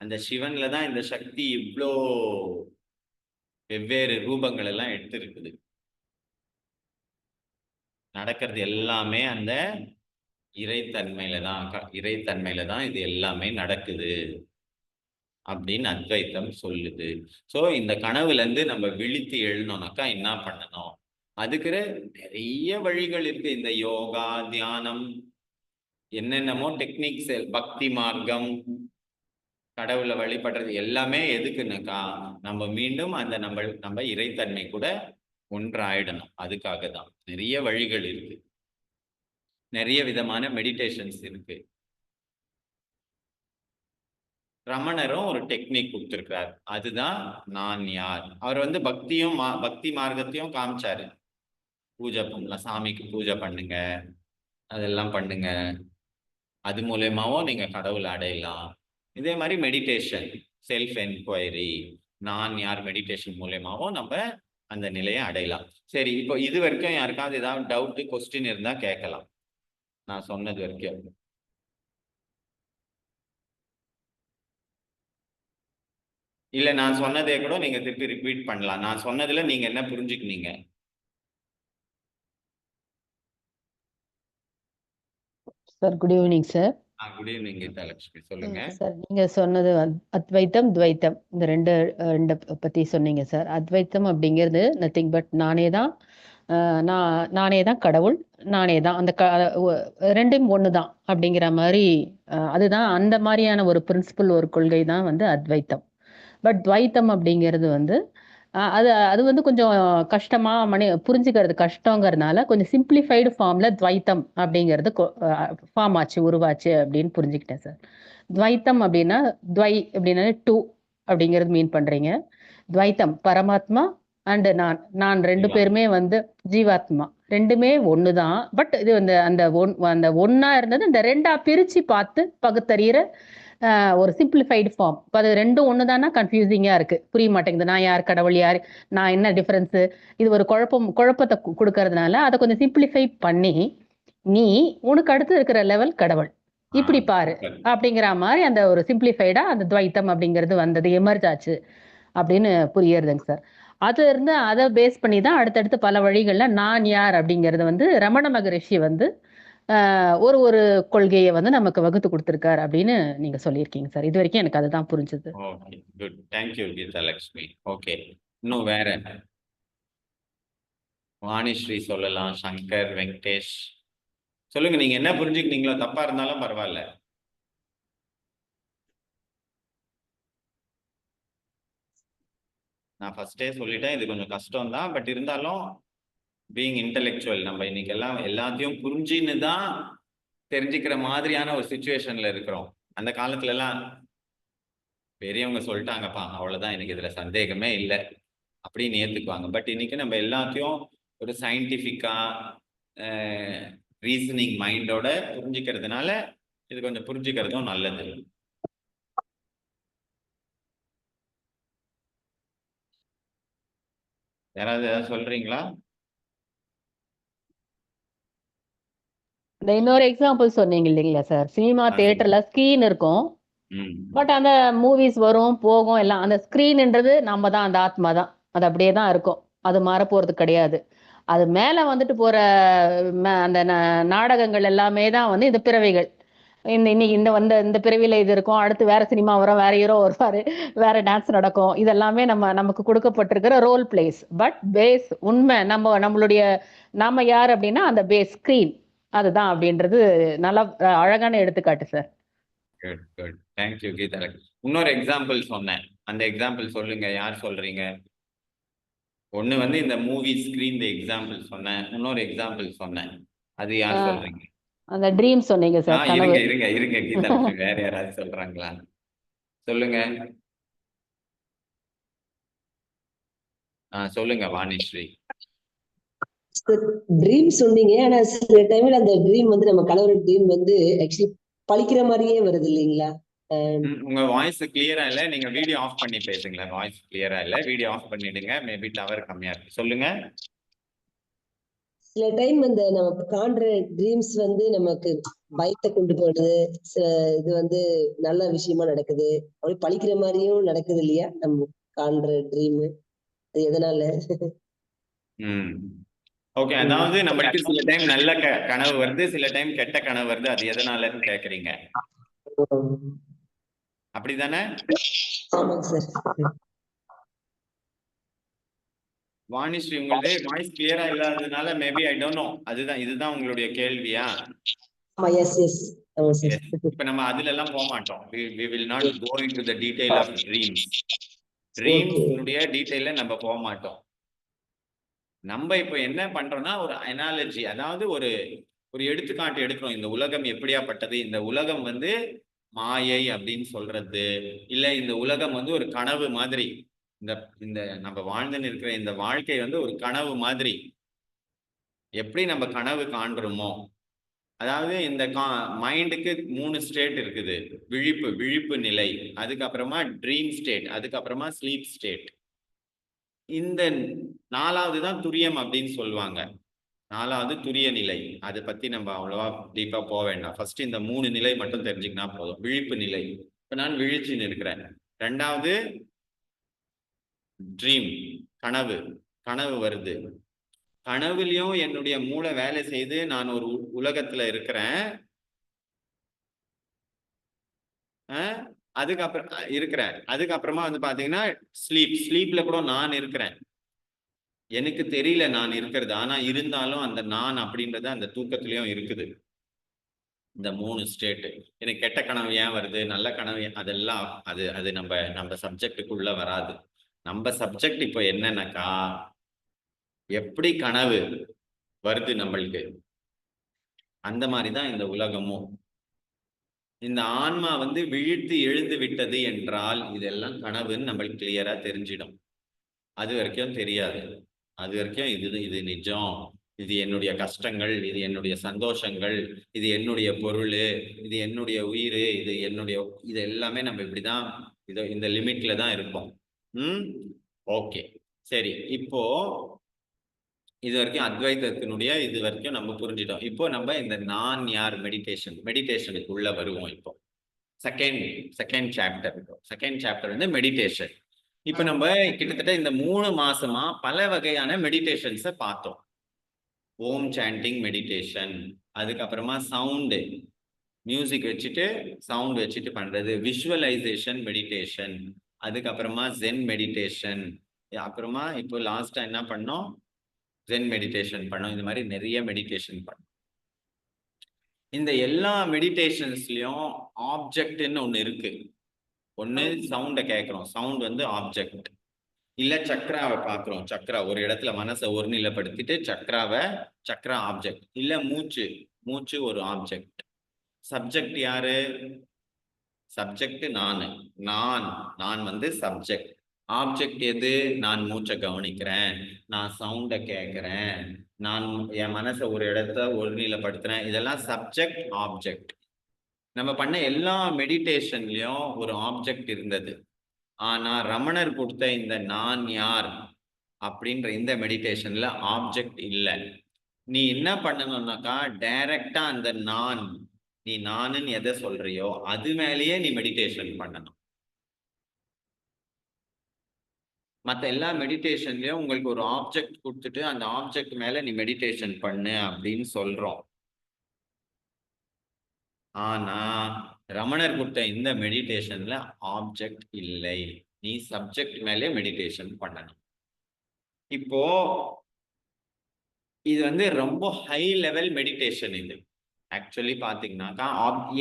அந்த சிவன்ல தான் இந்த சக்தி இவ்வளோ வெவ்வேறு ரூபங்கள் எல்லாம் எடுத்திருக்குது. நடக்கிறது எல்லாமே அந்த இறைத்தன்மையில தான் இது எல்லாமே நடக்குது அப்படின்னு அத்வைத்தம் சொல்லுது. ஸோ இந்த கனவுல இருந்து நம்ம விழித்து எழுனோம்னாக்கா என்ன பண்ணணும்? அதுக்கு நிறைய வழிகள் இருக்கு. இந்த யோகா, தியானம், என்னென்னமோ டெக்னிக்ஸ், பக்தி மார்க்கம், கடவுளை வழிபடுறது எல்லாமே எதுக்குன்னாக்கா நம்ம மீண்டும் அந்த நம்ம இறைத்தன்மை கூட ஒன்றாயிடணும். அதுக்காக தான் நிறைய வழிகள் இருக்கு, நிறைய விதமான மெடிடேஷன்ஸ் இருக்கு. ரமணரும் ஒரு டெக்னிக் கொடுத்துருக்கிறார், அதுதான் நான் யார். அவர் வந்து பக்தி மார்க்கத்தையும் காமிச்சாரு. பூஜை பண்ணலாம், சாமிக்கு பூஜை பண்ணுங்க, அதெல்லாம் பண்ணுங்க, அது மூலயமாவும் நீங்க கடவுளை அடையலாம். இதே மாதிரி மெடிடேஷன், செல்ஃப் என்கொயரி, நான் யார் மெடிடேஷன் மூலயமாவும் நம்ம அந்த நிலையை அடையலாம். சரி, இப்போ இது வரைக்கும் யாருக்காவது ஏதாவது டவுட், கொஸ்டின் இருந்தா கேட்கலாம். நான் சொன்னது வரைக்கும் இல்ல, நான் சொன்னதே கூட நீங்க திருப்பி ரிப்பீட் பண்ணலாம். நான் சொன்னதுல நீங்க என்ன புரிஞ்சுக்கினீங்க? Sir good evening sir. Good evening Geethalakshmi, சொல்லுங்க. சார் நீங்க சொன்னது அத்வைத்தம், துவைத்தம், இந்த ரெண்டு பத்தி சொன்னீங்க சார். அத்வைத்தம் அப்படிங்கிறது நத்திங் பட் நானே தான், நானே தான் கடவுள், நானே தான் அந்த ரெண்டும் ஒன்று தான் அப்படிங்கிற மாதிரி. அதுதான் அந்த மாதிரியான ஒரு பிரின்சிபல், ஒரு கொள்கை தான் வந்து அத்வைத்தம். பட் துவைத்தம் அப்படிங்கிறது வந்து அது அது வந்து கொஞ்சம் கஷ்டமா புரிஞ்சுக்கிறது கஷ்டங்கிறதுனால கொஞ்சம் சிம்பிளிஃபைடு ஃபார்ம்ல துவைத்தம் அப்படிங்கிறது ஃபார்ம் ஆச்சு, உருவாச்சு அப்படின்னு புரிஞ்சுக்கிட்டேன் சார். துவைத்தம் அப்படின்னா துவை அப்படின்னா டூ அப்படிங்கிறது மீன் பண்றீங்க. துவைத்தம் பரமாத்மா அண்ட் நான் ரெண்டு பேருமே வந்து ஜீவாத்மா, ரெண்டுமே ஒன்று தான். பட் இது அந்த ஒன்னா இருந்தது இந்த ரெண்டா பிரிச்சு பார்த்து பகுத்தறிகிற ஒரு சிம்பிளிஃபைடு ஃபார்ம். இப்போ அது ரெண்டும் ஒன்று தானா கன்ஃபியூசிங்காக இருக்குது, புரிய மாட்டேங்குது. நான் யார், கடவுள் யார், நான் என்ன டிஃப்ரென்ஸு, இது ஒரு குழப்பத்தை கொடுக்கறதுனால அதை கொஞ்சம் சிம்பிளிஃபை பண்ணி நீ உனக்கு அடுத்து இருக்கிற லெவல் கடவுள், இப்படி பாரு அப்படிங்கிற மாதிரி அந்த ஒரு சிம்பிளிஃபைடா அந்த துவைத்தம் அப்படிங்கிறது வந்தது, எமர்ஜ் ஆச்சு அப்படின்னு புரியுறதுங்க சார். அது இருந்து அதை பேஸ் பண்ணி தான் அடுத்தடுத்து பல வழிகளில் நான் யார் அப்படிங்கிறது வந்து ரமண மகரிஷி வந்து ஒரு ஒரு கொள்கையை வந்து நமக்கு வகுத்து கொடுத்துருக்காரு அப்படின்னு நீங்க சொல்லியிருக்கீங்க சார். இது வரைக்கும் எனக்கு அதுதான் புரிஞ்சுது. Okay, good, thank you Geethalakshmi. Okay, இன்னும் வேற வாணிஸ்ரீ சொல்லலாம், சங்கர், வெங்கடேஷ் சொல்லுங்க. நீங்க என்ன புரிஞ்சுக்கிட்டீங்களோ, தப்பா இருந்தாலும் பரவாயில்ல. நான் ஃபர்ஸ்டே சொல்லிட்டேன், இது கொஞ்சம் கஷ்டம் தான். பட் இருந்தாலும் பீயிங் இன்டெலெக்சுவல், நம்ம இன்னைக்கு எல்லாத்தையும் புரிஞ்சின்னு தான் தெரிஞ்சுக்கிற மாதிரியான ஒரு சுச்சுவேஷன்ல இருக்கிறோம். அந்த காலத்துல எல்லாம் பெரியவங்க சொல்லிட்டாங்கப்பா, அவ்வளவுதான், எனக்கு இதுல சந்தேகமே இல்லை அப்படின்னு ஏத்துக்குவாங்க. பட் இன்னைக்கு நம்ம எல்லாத்தையும் ஒரு சயின்டிஃபிக்கா ரீசனிங் மைண்டோட புரிஞ்சுக்கிறதுனால இது கொஞ்சம் புரிஞ்சுக்கிறதும் நல்லது. யாராவது ஏதாவது சொல்றீங்களா? இந்த இன்னொரு எக்ஸாம்பிள் சொன்னீங்க இல்லைங்களா சார், சினிமா தியேட்டர்ல ஸ்கிரீன் இருக்கும், பட் அந்த மூவிஸ் வரும் போகும் எல்லாம், அந்த ஸ்கிரீன்ன்றது நம்ம தான், அந்த ஆத்மா தான், அது அப்படியே தான் இருக்கும், அது மாற போறது கிடையாது. அது மேல வந்துட்டு போற அந்த நாடகங்கள் எல்லாமே தான் வந்து இந்த பிறவிகள். இன்னைக்கு இந்த பிறவியில இது இருக்கும், அடுத்து வேற சினிமா வரும், வேற ஹீரோ வருவாரு, வேற டான்ஸ் நடக்கும், இதெல்லாமே நமக்கு கொடுக்கப்பட்டிருக்கிற ரோல் பிளேஸ். பட் பேஸ் உண்மை நம்மளுடைய நாம யார் அப்படின்னா அந்த பேஸ் ஸ்கிரீன் அதுதான் அப்படின்றது நல்லா அழகான எடுத்துக்காட்டு sir. Good good, thank you Geetha. இன்னொரு எக்ஸாம்பிள் சொன்னேன், அந்த எக்ஸாம்பிள் சொல்லுங்க. யார் சொல்றீங்க? ஒண்ணு வந்து இந்த மூவி ஸ்கிரீன் எக்ஸாம்பிள் சொன்னேன், இன்னொரு எக்ஸாம்பிள் சொன்னேன், அது யார் சொல்றீங்க? அந்த ட்ரீம் சொன்னீங்க சார். இருங்க கீதா, வேற யாராவது சொல்றாங்களா? சொல்லுங்க. சொல்லுங்க வாணிஸ்ரீ. ட்ரீம் சொன்னீங்க. ஆனா சில டைம்ல அந்த ட்ரீம் வந்து நம்ம கனவு ட்ரீம் வந்து ஆக்சுவலி பழிக்கிற மாதிரியே வருது இல்லைங்களா? உங்க வாய்ஸ் கிளியரா இல்ல. நீங்க வீடியோ ஆஃப் பண்ணி பேசுங்களேன். வாய்ஸ் கிளியரா இல்ல. வீடியோ ஆஃப் பண்ணிடுங்க. மேபி டவர் கம்மியா இருக்கு. சொல்லுங்க. சில டைம் இந்த நம்ம காண்ற ட்ரீம்ஸ் வந்து நமக்கு பயத்தை கொண்டு போயிடுது. இது வந்து நல்ல விஷயமா நடக்குது. அப்படி பழிக்கிற மாதிரியும் நடக்குது இல்லையா நம்ம காண்ற ட்ரீம்? அது எதனால? ஓகே. அதாவது நம்மளுக்கு சில டைம் நல்ல கனவு வருது, சில டைம் கெட்ட கனவு வருது. அது எதனாலன்னு கேக்குறீங்க, அப்படிதானே? ஆமாங்க சார். வாணிஸ்ரீ, உங்களுடைய வாய்ஸ் கிளியரா இல்லாததுனால மேபி ஐ டோன்ட் நோ. இதுதான் உங்களுடைய கேள்வியா? ஆமா, எஸ் எஸ். ஆமா சார். இப்ப நம்ம அதுல எல்லாம் போக மாட்டோம். we will not go into the detail of dreams. dreams உடைய டீடைல்ல நம்ம போக மாட்டோம். நம்ம இப்ப என்ன பண்றோம்னா ஒரு அனாலஜி, அதாவது ஒரு எடுத்துக்காட்டு எடுக்கிறோம். இந்த உலகம் எப்படியாப்பட்டது, இந்த உலகம் வந்து மாயை அப்படின்னு சொல்றது, இல்ல இந்த உலகம் வந்து ஒரு கனவு மாதிரி, இந்த நம்ம வாழ்ந்துன்னு இருக்கிற இந்த வாழ்க்கை வந்து ஒரு கனவு மாதிரி. எப்படி நம்ம கனவு காண்றோமோ, அதாவது இந்த மைண்டுக்கு 3 ஸ்டேட் இருக்குது. விழிப்பு நிலை, அதுக்கப்புறமா ட்ரீம் ஸ்டேட், அதுக்கப்புறமா ஸ்லீப் ஸ்டேட். இந்த 4வது தான் துரியம் அப்படின்னு சொல்லுவாங்க. 4வது துரிய நிலை. அதை பத்தி நம்ம அவ்வளவா டீப்பா போக வேண்டாம். ஃபர்ஸ்ட் இந்த 3 நிலை மட்டும் தெரிஞ்சுக்கினா போதும். விழிப்பு நிலை, இப்ப நான் விழிச்சுன்னு இருக்கிறேன். 2வது ட்ரீம், கனவு வருது. கனவுலயும் என்னுடைய மூளை வேலை செய்து நான் ஒரு உலகத்துல இருக்கிறேன். அதுக்கப்புறமா வந்து பாத்தீங்கன்னா ஸ்லீப்ல கூட நான் இருக்கிறேன். எனக்கு தெரியல நான் இருக்கிறது, ஆனா இருந்தாலும் அந்த நான் அப்படின்றது அந்த தூக்கத்திலயும் இருக்குது. இந்த 3 ஸ்டேட். எனக்கு கெட்ட கனவு ஏன் வருது, நல்ல கனவு அதெல்லாம் அது நம்ம சப்ஜெக்டுக்குள்ள வராது. நம்ம சப்ஜெக்ட் இப்போ என்னன்னாக்கா, எப்படி கனவு வருது நம்மளுக்கு, அந்த மாதிரிதான் இந்த உலகமும். இந்த ஆன்மா வந்து விழித்து எழுந்து விட்டது என்றால் இதெல்லாம் கனவுன்னு நம்மளுக்கு கிளியரா தெரிஞ்சிடும். அது வரைக்கும் தெரியாது. அது வரைக்கும் இது நிஜம், இது என்னுடைய கஷ்டங்கள், இது என்னுடைய சந்தோஷங்கள், இது என்னுடைய பொருள், இது என்னுடைய உயிர், இது எல்லாமே நம்ம இப்படிதான் இந்த லிமிட்ல தான் இருப்போம். ஓகே, சரி. இப்போ இது வரைக்கும் அத்வைதத்தினுடைய இது வரைக்கும் நம்ம புரிஞ்சிட்டோம். இப்போ நம்ம இந்த நான் யார் மெடிடேஷனுக்கு உள்ள வருவோம். இப்போ செகண்ட் சாப்டர் வந்து மெடிடேஷன். இப்ப நம்ம கிட்டத்தட்ட இந்த 3 மாசமா பல வகையான மெடிடேஷன்ஸை பார்த்தோம். ஓம் சாண்டிங் மெடிடேஷன், அதுக்கப்புறமா சவுண்டு மியூசிக் வச்சுட்டு சவுண்ட் வச்சுட்டு பண்றது, விஷுவலைசேஷன் மெடிடேஷன், அதுக்கப்புறமா ஜென் மெடிடேஷன், அப்புறமா இப்போ லாஸ்டா என்ன பண்ணோம், ஜென் மெடிடேஷன் பண்ணோம். இந்த மாதிரி நிறைய மெடிடேஷன் பண்ணோம். இந்த எல்லா மெடிடேஷன்ஸ்லயும் ஆப்ஜெக்ட்னு ஒண்ணு இருக்கு. ஒண்ணு சவுண்டை கேட்கிறோம், சவுண்ட் வந்து ஆப்ஜெக்ட். இல்ல சக்ராவை பார்க்கிறோம், சக்ரா ஒரு இடத்துல மனசை ஒருநிலைப்படுத்திட்டு சக்ரா ஆப்ஜெக்ட். இல்ல மூச்சு ஒரு ஆப்ஜெக்ட். சப்ஜெக்ட் யாரு? சப்ஜெக்ட் நான் வந்து சப்ஜெக்ட். ஆப்ஜெக்ட் எது? நான் மூச்சை கவனிக்கிறேன், நான் சவுண்டை கேட்கிறேன், நான் என் மனசை ஒரு இடத்த ஒருநிலைப்படுத்துறேன். இதெல்லாம் சப்ஜெக்ட் ஆப்ஜெக்ட். நம்ம பண்ண எல்லா மெடிடேஷன்லயும் ஒரு ஆப்ஜெக்ட் இருந்தது. ஆனா ரமணர் கொடுத்த இந்த நான் யார் அப்படின்ற இந்த மெடிடேஷன்ல ஆப்ஜெக்ட் இல்லை. நீ என்ன பண்ணணும்னாக்கா, டைரக்டா அந்த நீ நானுன்னு எதை சொல்றியோ அது மேலேயே நீ மெடிடேஷன் பண்ணணும். மற்ற எல்லா மெடிடேஷன்லயும் உங்களுக்கு ஒரு ஆப்ஜெக்ட் கொடுத்துட்டு அந்த ஆப்ஜெக்ட் மேல நீ மெடிடேஷன் பண்ணு அப்படின்னு சொல்றோம். ஆனா ரமணர் கொடுத்த இந்த மெடிடேஷன்ல ஆப்ஜெக்ட் இல்லை, நீ சப்ஜெக்ட் மேலே மெடிடேஷன் பண்ணணும். இப்போ இது வந்து ரொம்ப ஹை லெவல் மெடிடேஷன். இது ஆக்சுவலி பாத்தீங்கன்னாக்கா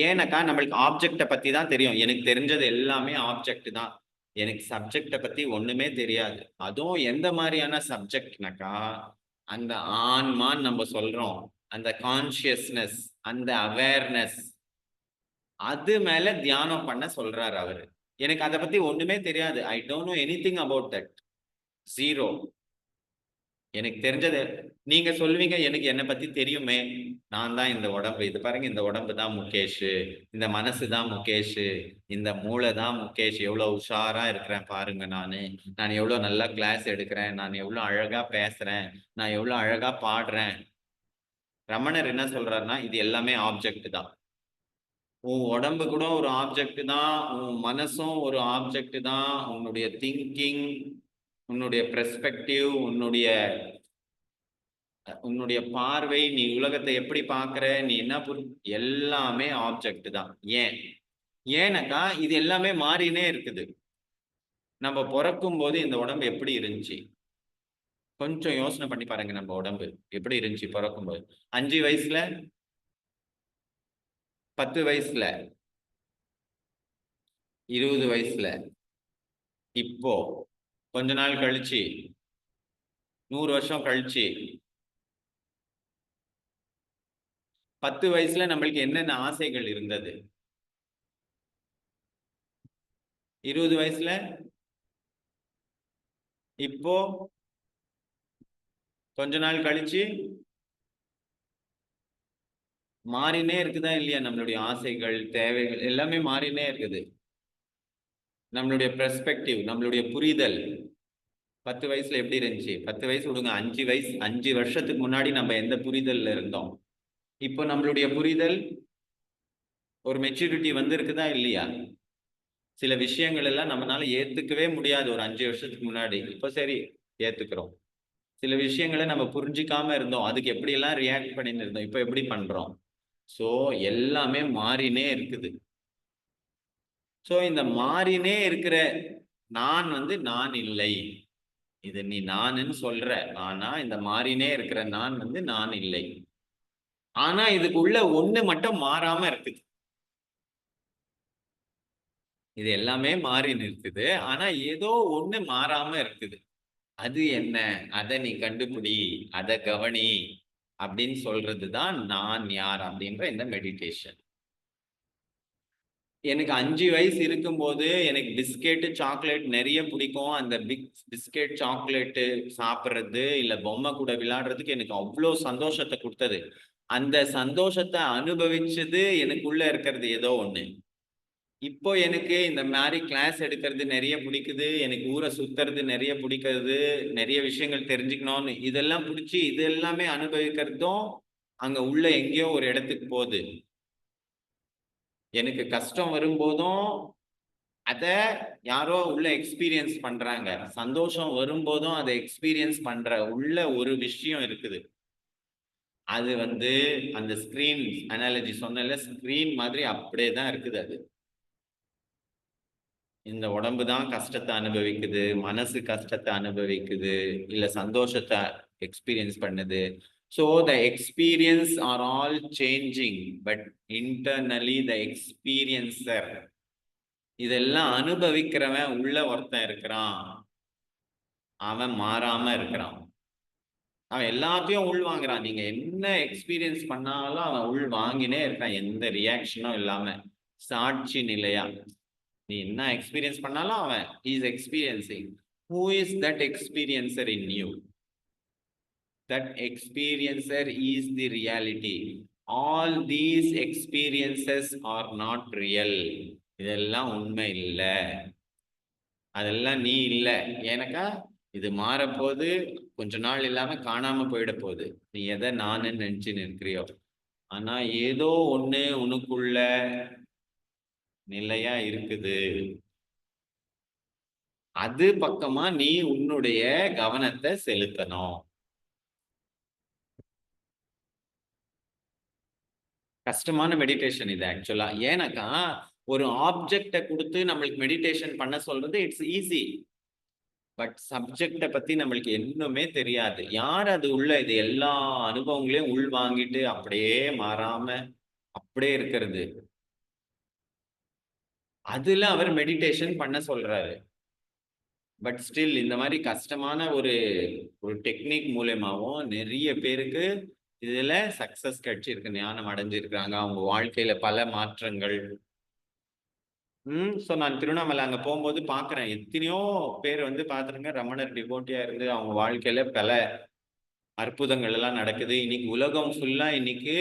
ஏன்னாக்கா நம்மளுக்கு ஆப்ஜெக்டை பத்தி தான் தெரியும். எனக்கு தெரிஞ்சது எல்லாமே ஆப்ஜெக்ட் தான், எனக்கு சப்ஜெக்டை பத்தி ஒண்ணுமே தெரியாது. அதுவும் எந்த மாதிரியான சப்ஜெக்ட்னாக்கா, அந்த ஆன்மான்னு நம்ம சொல்றோம், அந்த கான்சியஸ்னஸ், அந்த அவேர்னஸ், அது மேல தியானம் பண்ண சொல்றாரு அவரு. எனக்கு அதை பத்தி ஒண்ணுமே தெரியாது. I don't know anything about that. 0. எனக்கு தெரிஞ்சது நீங்க சொல்லுவீங்க, எனக்கு என்னை பத்தி தெரியுமே, நான் தான் இந்த உடம்பு, இது பாருங்க இந்த உடம்பு தான் முகேஷ், இந்த மனசு தான் முகேஷ், இந்த மூளை தான் முகேஷ், எவ்வளவு உஷாரா இருக்கிறேன் பாருங்க, நான் எவ்வளவு நல்லா கிளாஸ் எடுக்கிறேன், நான் எவ்வளவு அழகா பேசுறேன், நான் எவ்வளவு அழகா பாடுறேன். ரமணர் என்ன சொல்றாருன்னா, இது எல்லாமே ஆப்ஜெக்ட் தான். உன் உடம்பு கூட ஒரு ஆப்ஜெக்ட் தான், உன் மனசும் ஒரு ஆப்ஜெக்ட் தான், உன்னுடைய திங்கிங், உன்னுடைய பெர்ஸ்பெக்டிவ், உன்னுடைய பார்வை, நீ உலகத்தை எப்படி பார்க்கிற, நீ என்ன எல்லாமே ஆப்ஜெக்ட் தான். ஏன்னாக்கா இது எல்லாமே மாறினே இருக்குது. நம்ம பிறக்கும் போது இந்த உடம்பு எப்படி இருந்துச்சு கொஞ்சம் யோசனை பண்ணி பாருங்க. நம்ம உடம்பு எப்படி இருந்துச்சு பிறக்கும் போது? 5 வயசுல, 10 வயசுல, 20 வயசுல, இப்போ கொஞ்ச நாள் கழிச்சு, 100 வருஷம் கழிச்சு, 10 வயசுல நம்மளுக்கு என்னென்ன ஆசைகள் இருந்தது? 20 வயசுல, இப்போ கொஞ்ச நாள் கழிச்சு மாறினே இருக்குதா இல்லையா? நம்மளுடைய ஆசைகள், தேவைகள் எல்லாமே மாறினே இருக்குது. நம்மளுடைய பெர்ஸ்பெக்டிவ், நம்மளுடைய புரிதல் 10 வயசுல எப்படி இருந்துச்சு? 10 வயசு விடுங்க, 5 வருஷத்துக்கு முன்னாடி நம்ம எந்த புரிதல்ல இருந்தோம்? இப்போ நம்மளுடைய புரிதல் ஒரு மெச்சூரிட்டி வந்து இருக்குதா இல்லையா? சில விஷயங்கள் எல்லாம் நம்மளால ஏத்துக்கவே முடியாது ஒரு 5 வருஷத்துக்கு முன்னாடி, இப்போ சரி ஏத்துக்கிறோம். சில விஷயங்களை நம்ம புரிஞ்சிக்காம இருந்தோம், அதுக்கு எப்படி எல்லாம் ரியாக்ட் பண்ணிட்டு இருந்தோம், இப்போ எப்படி பண்றோம்? சோ எல்லாமே மாறினே இருக்குது. சோ இந்த மாறினே இருக்கிற நான் வந்து நான் இல்லை. இது நீ நானுன்னு சொல்ற, ஆனா இந்த மாறினே இருக்கிற நான் வந்து நான் இல்லை. ஆனா இதுக்குள்ள ஒண்ணு மட்டும் மாறாம இருக்குது. இது எல்லாமே மாறி இருக்குது, ஆனா ஏதோ ஒண்ணு மாறாம இருக்குது. அது என்ன? அதை நீ கண்டுபிடி, அதை கவனி அப்படின்னு சொல்றதுதான் நான் யார் அப்படின்ற இந்த மெடிடேஷன். எனக்கு 5 வயசு இருக்கும்போது எனக்கு பிஸ்கெட்டு, சாக்லேட் நிறைய பிடிக்கும். அந்த பிஸ்கெட், சாக்லேட்டு சாப்பிட்றது இல்ல பொம்மை கூட விளையாடுறதுக்கு எனக்கு அவ்வளோ சந்தோஷத்தை கொடுத்தது. அந்த சந்தோஷத்தை அனுபவிச்சது எனக்குள்ள இருக்கிறது ஏதோ ஒண்ணு. இப்போ எனக்கு இந்த மாதிரி கிளாஸ் எடுக்கிறது நிறைய பிடிக்குது, எனக்கு ஊரை சுத்துறது நிறைய பிடிக்கிறது, நிறைய விஷயங்கள் தெரிஞ்சுக்கணும்னு இதெல்லாம் பிடிச்சி இது எல்லாமே அனுபவிக்கிறதும் அங்க உள்ள எங்கேயோ ஒரு இடத்துக்கு போகுது. எனக்கு கஷ்டம் வரும்போதும் அத யாரோ உள்ள எக்ஸ்பீரியன்ஸ் பண்றாங்க, சந்தோஷம் வரும்போதும் அதை எக்ஸ்பீரியன்ஸ் பண்ற உள்ள ஒரு விஷயம் இருக்குது. அது வந்து அந்த ஸ்கிரீன் அனாலஜி சொன்னல, ஸ்கிரீன் மாதிரி அப்படியே தான் இருக்குது. அது இந்த உடம்பு தான் கஷ்டத்தை அனுபவிக்குது, மனசு கஷ்டத்தை அனுபவிக்குது, இல்ல சந்தோஷத்தை எக்ஸ்பீரியன்ஸ் பண்ணுது. So the experience are all changing, but internally the experiencer, இதெல்லாம் அனுபவிக்கிறவன் உள்ள ஒருத்தன் இருக்கிறான், அவன் மாறாம இருக்கிறான். அவன் எல்லாத்தையும் உள் வாங்குறான். நீங்க என்ன எக்ஸ்பீரியன்ஸ் பண்ணாலும் அவன் உள் வாங்கினே இருக்கான், எந்த ரியாக்ஷனும் இல்லாம, சாட்சி நிலையா. நீ என்ன எக்ஸ்பீரியன்ஸ் பண்ணாலும் அவன் is experiencing. Who is that experiencer in you? That experiencer is the reality. All these experiences are not real. இதெல்லாம் உண்மை இல்லை, அதெல்லாம் நீ இல்லை. ஏனக்கா இது மாறப்போது, கொஞ்ச நாள் இல்லாம காணாம போயிட போகுது. நீ எதை நானு நினைச்சுன்னு இருக்கிறியோ, ஆனா ஏதோ ஒண்ணு உனக்குள்ள நிலையா இருக்குது. அது பக்கமா நீ உன்னுடைய கவனத்தை செலுத்தணும். கஷ்டமான மெடிடேஷன் இது ஆக்சுவலா. ஏன்னாக்கா ஒரு ஆப்ஜெக்டை கொடுத்து நம்மளுக்கு மெடிடேஷன் பண்ண சொல்றது இட்ஸ் ஈஸி. பட் சப்ஜெக்டை பத்தி நம்மளுக்கு இன்னுமே தெரியாது. யார் அது உள்ள இது எல்லா அனுபவங்களையும் உள் வாங்கிட்டு அப்படியே மாறாம அப்படியே இருக்கிறது, அதுல அவர் மெடிடேஷன் பண்ண சொல்றாரு. பட் ஸ்டில் இந்த மாதிரி கஷ்டமான ஒரு டெக்னிக் மூலமாவும் நிறைய பேருக்கு இதுல சக்சஸ் கிடைச்சிருக்கு, ஞானம் அடைஞ்சிருக்கிறாங்க, அவங்க வாழ்க்கையில பல மாற்றங்கள். ஸோ நான் திருவண்ணாமலை அங்க போகும்போது பாக்குறேன், எத்தனையோ பேர் வந்து பாத்துருங்க ரமணர் டிவோட்டியா இருந்து அவங்க வாழ்க்கையில பல அற்புதங்கள் எல்லாம் நடக்குது. இன்னைக்கு உலகம் ஃபுல்லா இன்னைக்கு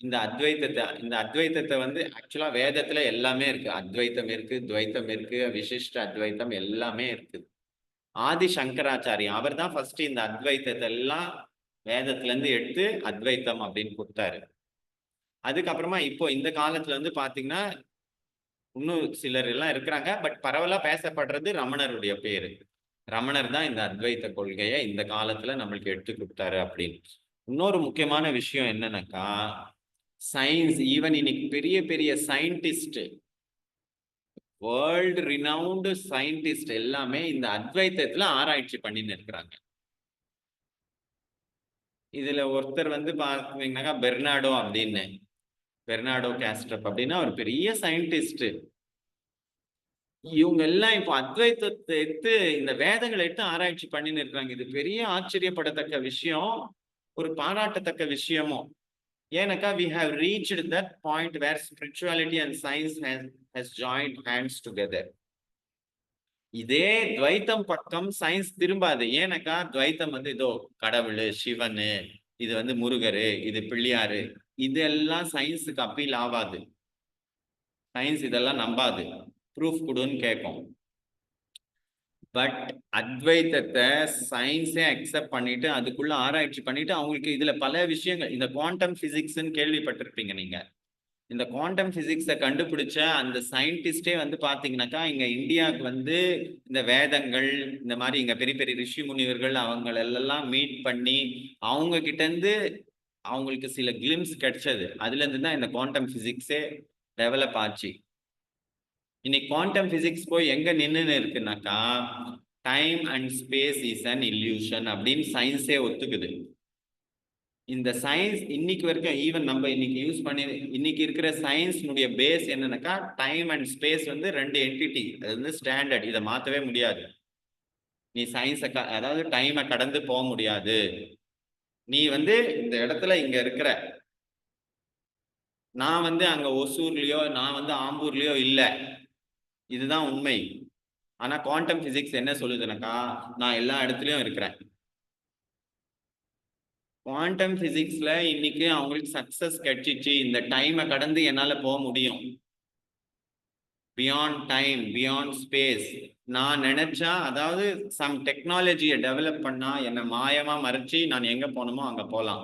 இந்த அத்வைத்தத்தை வந்து ஆக்சுவலா வேதத்துல எல்லாமே இருக்கு. அத்வைத்தம் இருக்கு, துவைத்தம் இருக்கு, விசிஷ்ட அத்வைத்தம் எல்லாமே இருக்குது. ஆதி சங்கராச்சாரியா அவர் தான் ஃபர்ஸ்ட் இந்த அத்வைத்தத்தை எல்லாம் வேதத்துல இருந்து எடுத்து அத்வைத்தம் அப்படின்னு கொடுத்தாரு. அதுக்கப்புறமா இப்போ இந்த காலத்துல வந்து பாத்தீங்கன்னா இன்னும் சிலர் எல்லாம் இருக்கிறாங்க. பட் பரவலா பேசப்படுறது ரமணருடைய பேரு. ரமணர் தான் இந்த அத்வைத்த கொள்கையை இந்த காலத்துல நம்மளுக்கு எடுத்து கொடுத்தாரு அப்படின்னு. இன்னொரு முக்கியமான விஷயம் என்னன்னாக்கா, சயின்ஸ் ஈவன் இன்னைக்கு பெரிய பெரிய சயின்டிஸ்ட், வேர்ல்டு ரினவுண்டு சயின்டிஸ்ட் எல்லாமே இந்த அத்வைத்தத்துல ஆராய்ச்சி பண்ணின்னு இருக்கிறாங்க. இதுல ஒருத்தர் வந்து பாத்தீங்கன்னாக்கா பெர்னாடோ காஸ்ட்ரப் அப்படின்னா ஒரு பெரிய சயின்டிஸ்ட். இவங்க எல்லாம் இப்போ அத்வைத்தத்தை எடுத்து இந்த வேதங்களை எடுத்து ஆராய்ச்சி பண்ணின்னு இருக்காங்க. இது பெரிய ஆச்சரியப்படத்தக்க விஷயம், ஒரு பாராட்டத்தக்க விஷயமும். ஏன்னாக்கா we have reached that point where spirituality and science has joined hands together. இதே துவைத்தம் பக்கம் சயின்ஸ் திரும்பாது. ஏன்னாக்கா துவைத்தம் வந்து இதோ கடவுள் சிவனு, இது வந்து முருகரு, இது பிள்ளையாரு, இதெல்லாம் சயின்ஸுக்கு அப்பீல் ஆகாது. சயின்ஸ் இதெல்லாம் நம்பாது, ப்ரூஃப் கொடுன்னு கேட்கும். பட் அத்வைத்தத்தை சயின்ஸே அக்செப்ட் பண்ணிட்டு அதுக்குள்ள ஆராய்ச்சி பண்ணிட்டு அவங்களுக்கு இதுல பல விஷயங்கள், இந்த குவாண்டம் பிசிக்ஸ்ன்னு கேள்விப்பட்டிருப்பீங்க நீங்க. இந்த குவாண்டம் பிசிக்ஸை கண்டுபிடிச்ச அந்த சயின்டிஸ்டே வந்து பாத்தீங்கன்னாக்கா இங்க இந்தியாவுக்கு வந்து இந்த வேதங்கள் இந்த மாதிரி இங்க பெரிய பெரிய ரிஷி முனிவர்கள் அவங்களெல்லாம் மீட் பண்ணி அவங்க கிட்ட இருந்து அவங்களுக்கு சில கிளிம்ஸ் கிடைச்சது. அதுல இருந்து தான் இந்த குவாண்டம் பிசிக்ஸே டெவலப் ஆச்சு. இன்னைக்கு குவாண்டம் பிசிக்ஸ் போய் எங்க நின்னு இருக்குனாக்கா, time and space is an illusion அப்படின்னு சயின்ஸே ஒத்துக்குது. இந்த சயின்ஸ் இன்னைக்கு வரைக்கும் ஈவன் நம்ம இன்னைக்கு யூஸ் பண்ணி இன்னைக்கு இருக்கிற சயின்ஸ்னுடைய பேஸ் என்னன்னாக்கா, டைம் அண்ட் ஸ்பேஸ் வந்து ரெண்டு என்டிட்டி, அது வந்து ஸ்டாண்டர்ட், இதை மாற்றவே முடியாது. நீ சயின்ஸை அதாவது டைமை கடந்து போக முடியாது. நீ வந்து இந்த இடத்துல இங்க இருக்கிற, நான் வந்து அங்க ஒசூர்லயோ நான் வந்து ஆம்பூர்லயோ இல்லை, இதுதான் உண்மை. ஆனா குவாண்டம் பிசிக்ஸ் என்ன சொல்லுதுனாக்கா, நான் எல்லா இடத்துலயும் இருக்கிறேன். குவாண்டம் பிசிக்ஸ்ல இன்னைக்கு அவங்களுக்கு சக்சஸ் கிடைச்சிச்சு. இந்த டைமை கடந்து என்னால போக முடியும். Beyond time, beyond space. நான் நினைச்சா, அதாவது சம் டெக்னாலஜியை டெவலப் பண்ணா என்னை மாயமா மறைச்சு நான் எங்க போகணுமோ அங்க போகலாம்.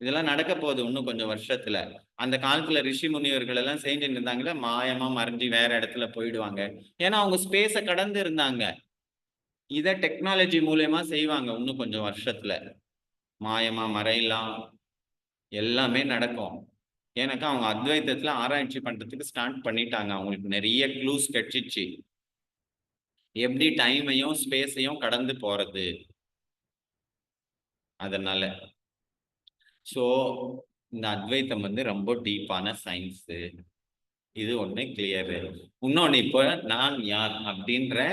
இதெல்லாம் நடக்க போகுது இன்னும் கொஞ்சம் வருஷத்துல. அந்த காலத்துல ரிஷி முனிவர்கள் எல்லாம் செஞ்சுட்டு இருந்தாங்களே, மாயமா மறைஞ்சு வேற இடத்துல போயிடுவாங்க. ஏன்னா அவங்க ஸ்பேஸை கடந்து இருந்தாங்க. இதை டெக்னாலஜி மூலயமா செய்வாங்க இன்னும் கொஞ்சம் வருஷத்துல. மாயமா மறையலாம், எல்லாமே நடக்கும். ஏன்னாக்கா அவங்க அத்வைத்தத்துல ஆராய்ச்சி பண்றதுக்கு ஸ்டார்ட் பண்ணிட்டாங்க. அவங்களுக்கு நிறைய க்ளூஸ் கிடைச்சிச்சு, எப்படி டைமையும் ஸ்பேஸையும் கடந்து போறது. அதனால ஸோ இந்த அத்வைத்தம் வந்து ரொம்ப டீப்பான சயின்ஸு. இது ஒன்று கிளியரு. இன்னொன்று, இப்போ நான் யார் அப்படின்ற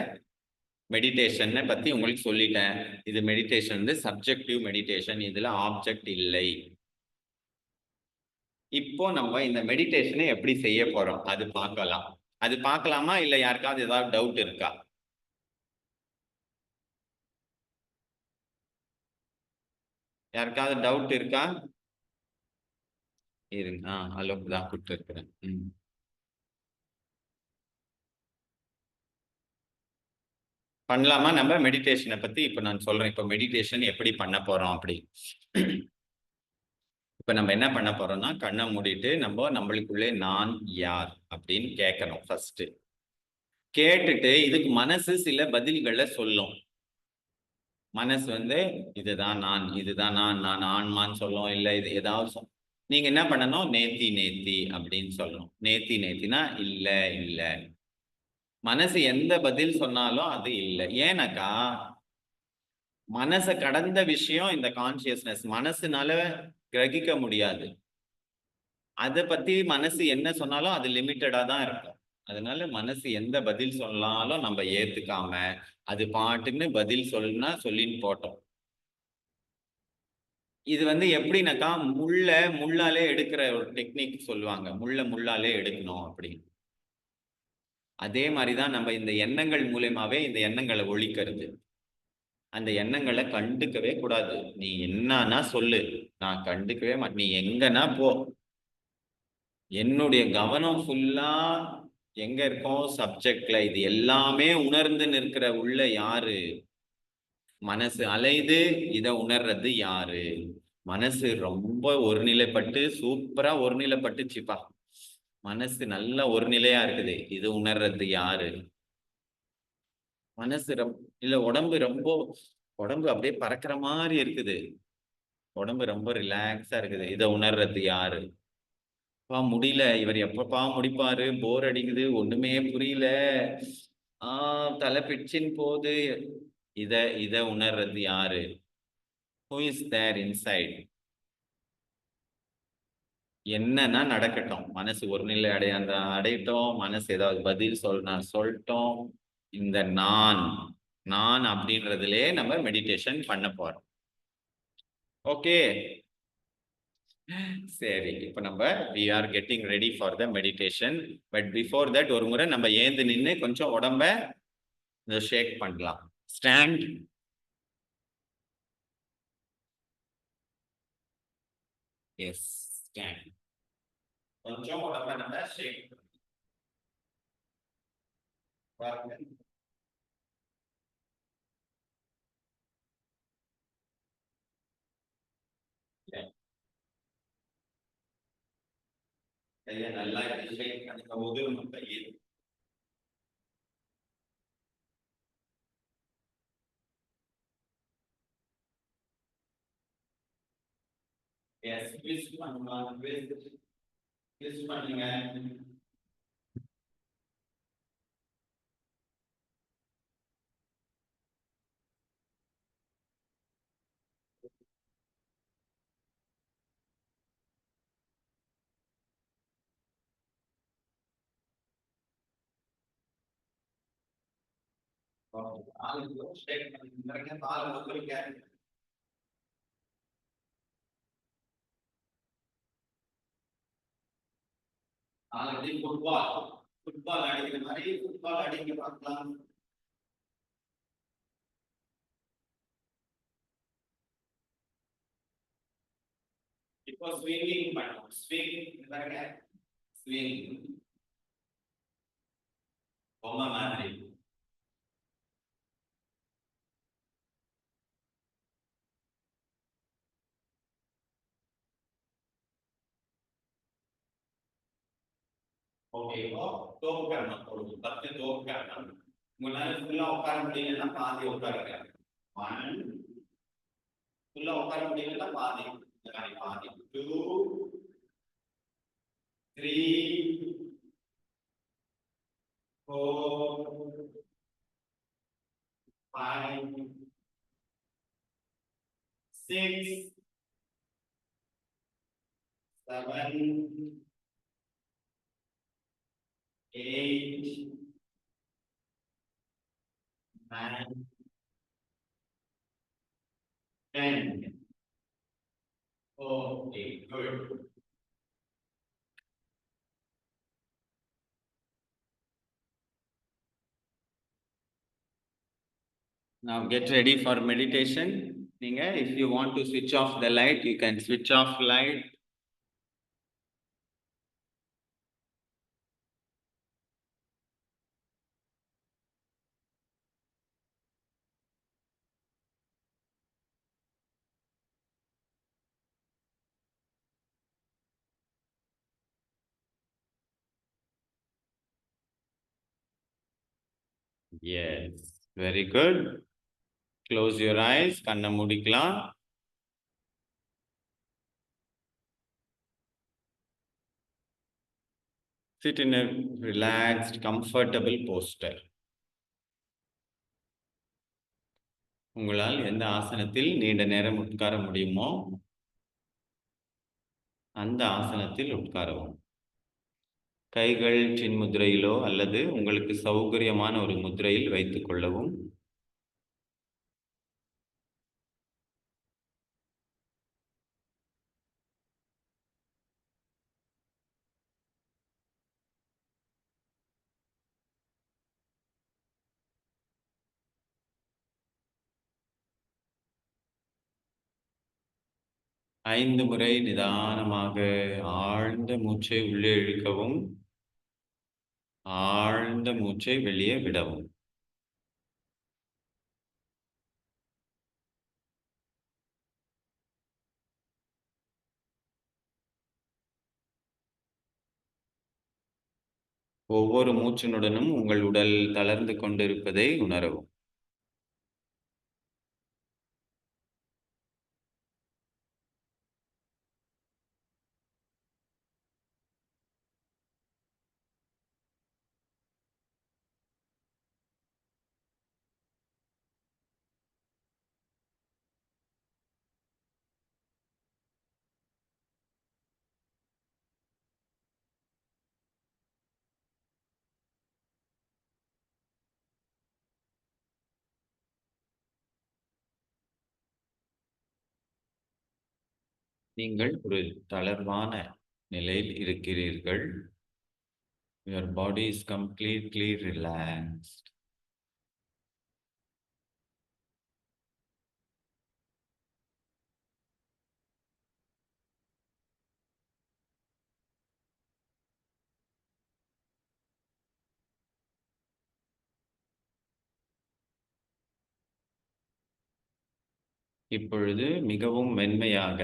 மெடிடேஷனை பற்றி உங்களுக்கு சொல்லிட்டேன். இது மெடிடேஷன் வந்து சப்ஜெக்டிவ் மெடிடேஷன், இதில் ஆப்ஜெக்ட் இல்லை. இப்போ நம்ம இந்த மெடிடேஷனை எப்படி செய்ய போகிறோம் அது பார்க்கலாம். அது பார்க்கலாமா, இல்லை யாருக்காவது ஏதாவது டவுட் இருக்கா? யாருக்காவது டவுட் இருக்கா? இருங்க, அளவுக்கு தான் கூப்பிட்டு இருக்கிறேன். பண்ணலாமா நம்ம மெடிடேஷனை பத்தி? இப்போ நான் சொல்றேன், இப்போ மெடிடேஷன் எப்படி பண்ண போறோம் அப்படி. இப்போ நம்ம என்ன பண்ண போறோம்னா, கண்ணை மூடிட்டு நம்மளுக்குள்ளே நான் யார் அப்படின்னு கேட்கணும் ஃபர்ஸ்ட். கேட்டுட்டு இதுக்கு மனசு சில பதில்களை சொல்லும். மனசு வந்து இதுதான் நான், இதுதான் நான் ஆன்மான்னு சொல்லும், இல்லை இது ஏதாவது நீங்க என்ன பண்ணணும், நேத்தி அப்படின்னு சொல்லணும். நேத்தினா இல்லை. மனசு எந்த பதில் சொன்னாலும் அது இல்லை. ஏன்னாக்கா மனசை கடந்த விஷயம் இந்த கான்சியஸ்னஸ், மனசுனால கிரகிக்க முடியாது. அதை பத்தி மனசு என்ன சொன்னாலும் அது லிமிட்டடா தான் இருக்கும். அதனால மனசு எந்த பதில் சொன்னாலும் நம்ம ஏத்துக்காம அது பாட்டுன்னு பதில் சொல்லின்னு போட்டோம். இது வந்து எப்படின்னாக்கா, முள்ளாலே எடுக்கிற ஒரு டெக்னிக் சொல்லுவாங்க, முள்ளாலே எடுக்கணும் அப்படின்னு. அதே மாதிரிதான் நம்ம இந்த எண்ணங்கள் மூலமாவே இந்த எண்ணங்களை ஒழிக்கிறது. அந்த எண்ணங்களை கண்டுக்கவே கூடாது. நீ என்னன்னா சொல்லு, நான் கண்டுக்கவே மாட்டேன். நீ எங்கன்னா போ. என்னுடைய கவனம் ஃபுல்லா எங்க இருக்கும்? சப்ஜெக்ட்ல. இது எல்லாமே உணர்ந்து நிற்கிற உள்ள யாரு? மனசு அலையுது, இத உணர்றது யாரு? மனசு ரொம்ப ஒருநிலைப்பட்டு சூப்பரா ஒருநிலைப்பட்டுச்சுப்பா. மனசு நல்ல ஒருநிலையா இருக்குது, இது உணர்றது யாரு? மனசு இல்ல உடம்பு அப்படியே பறக்கிற மாதிரி இருக்குது, உடம்பு ரொம்ப ரிலாக்ஸா இருக்குது, இத உணர்றது யாரு? முடியல, இவர் எப்பப்பா முடிப்பாரு, போர் அடிக்குது, ஒண்ணுமே புரியல, தலை பிச்சின் போது, இத இத உணர்றது யாரு? Who is there inside? என்னன்னா நடக்கட்டும், மனசு ஒரு நிலை அடையட்டும், மனசு ஏதாவது பதில் சொல்லட்டும். இந்த நான் நான் அப்படின்றதுலயே நம்ம மெடிடேஷன் பண்ண போறோம். ஓகே, சரி. இப்ப நம்ம we are getting ready for the meditation, but before that ஒரு முறை நம்ம ஏந்து நின்னு கொஞ்சம் உடம்ப ஷேக் பண்ணலாம். ஸ்டாண்ட். Yes, stand. கொஞ்சம் உடம்ப நம்ம ஷேக் பண்ணலாம். கையை நல்லா ஷேக் பண்ணும் போது நம்ம கையை ட்விஸ்ட் பண்ணலாம். ட்விஸ்ட் பண்ணுங்க. ஆல்ரெடி ஃபுட்பால் அடிக்கிற மாதிரி ஃபுட்பால் அடிக்க பார்க்கலாம். இப்போ ஸ்விங்கிங் பண்ணுவோம். ஸ்விங் பொம்மை மாதிரி. ஓகே, இப்போ தோப்பு கரணம் போடுவோம். 10 தோப்பு கரணம். உங்களால ஃபுல்லா உட்கார முடியலன்னா பாதி உட்காருங்க. 1 ஃபுல்லா உட்கார முடியலன்னா பாதி, பாதி. 2 3 4 5 6 7 8 9 10. Okay, good. Now get ready for meditation. If you want to switch off the light, you can switch off light. Yes, very good. Close your eyes. Kanna mudikalam. Sit in a relaxed, comfortable posture. உங்களால் எந்த ஆசனத்தில் நீண்ட நேரம் உட்கார முடியுமோ அந்த ஆசனத்தில் உட்காரவும். கைகள் சின் முத்திரையிலோ அல்லது உங்களுக்கு சௌகரியமான ஒரு முத்திரையில் வைத்துக் கொள்ளவும். 5 முறை நிதானமாக ஆழ்ந்த மூச்சை உள்ளே இழுக்கவும், ஆழ்ந்த மூச்சை வெளியே விடவும். ஒவ்வொரு மூச்சினுடனும் உங்கள் உடல் தளர்ந்து கொண்டிருப்பதை உணரவும். நீங்கள் ஒரு தளர்வான நிலையில் இருக்கிறீர்கள். Your body is completely relaxed. இப்பொழுது மிகவும் மென்மையாக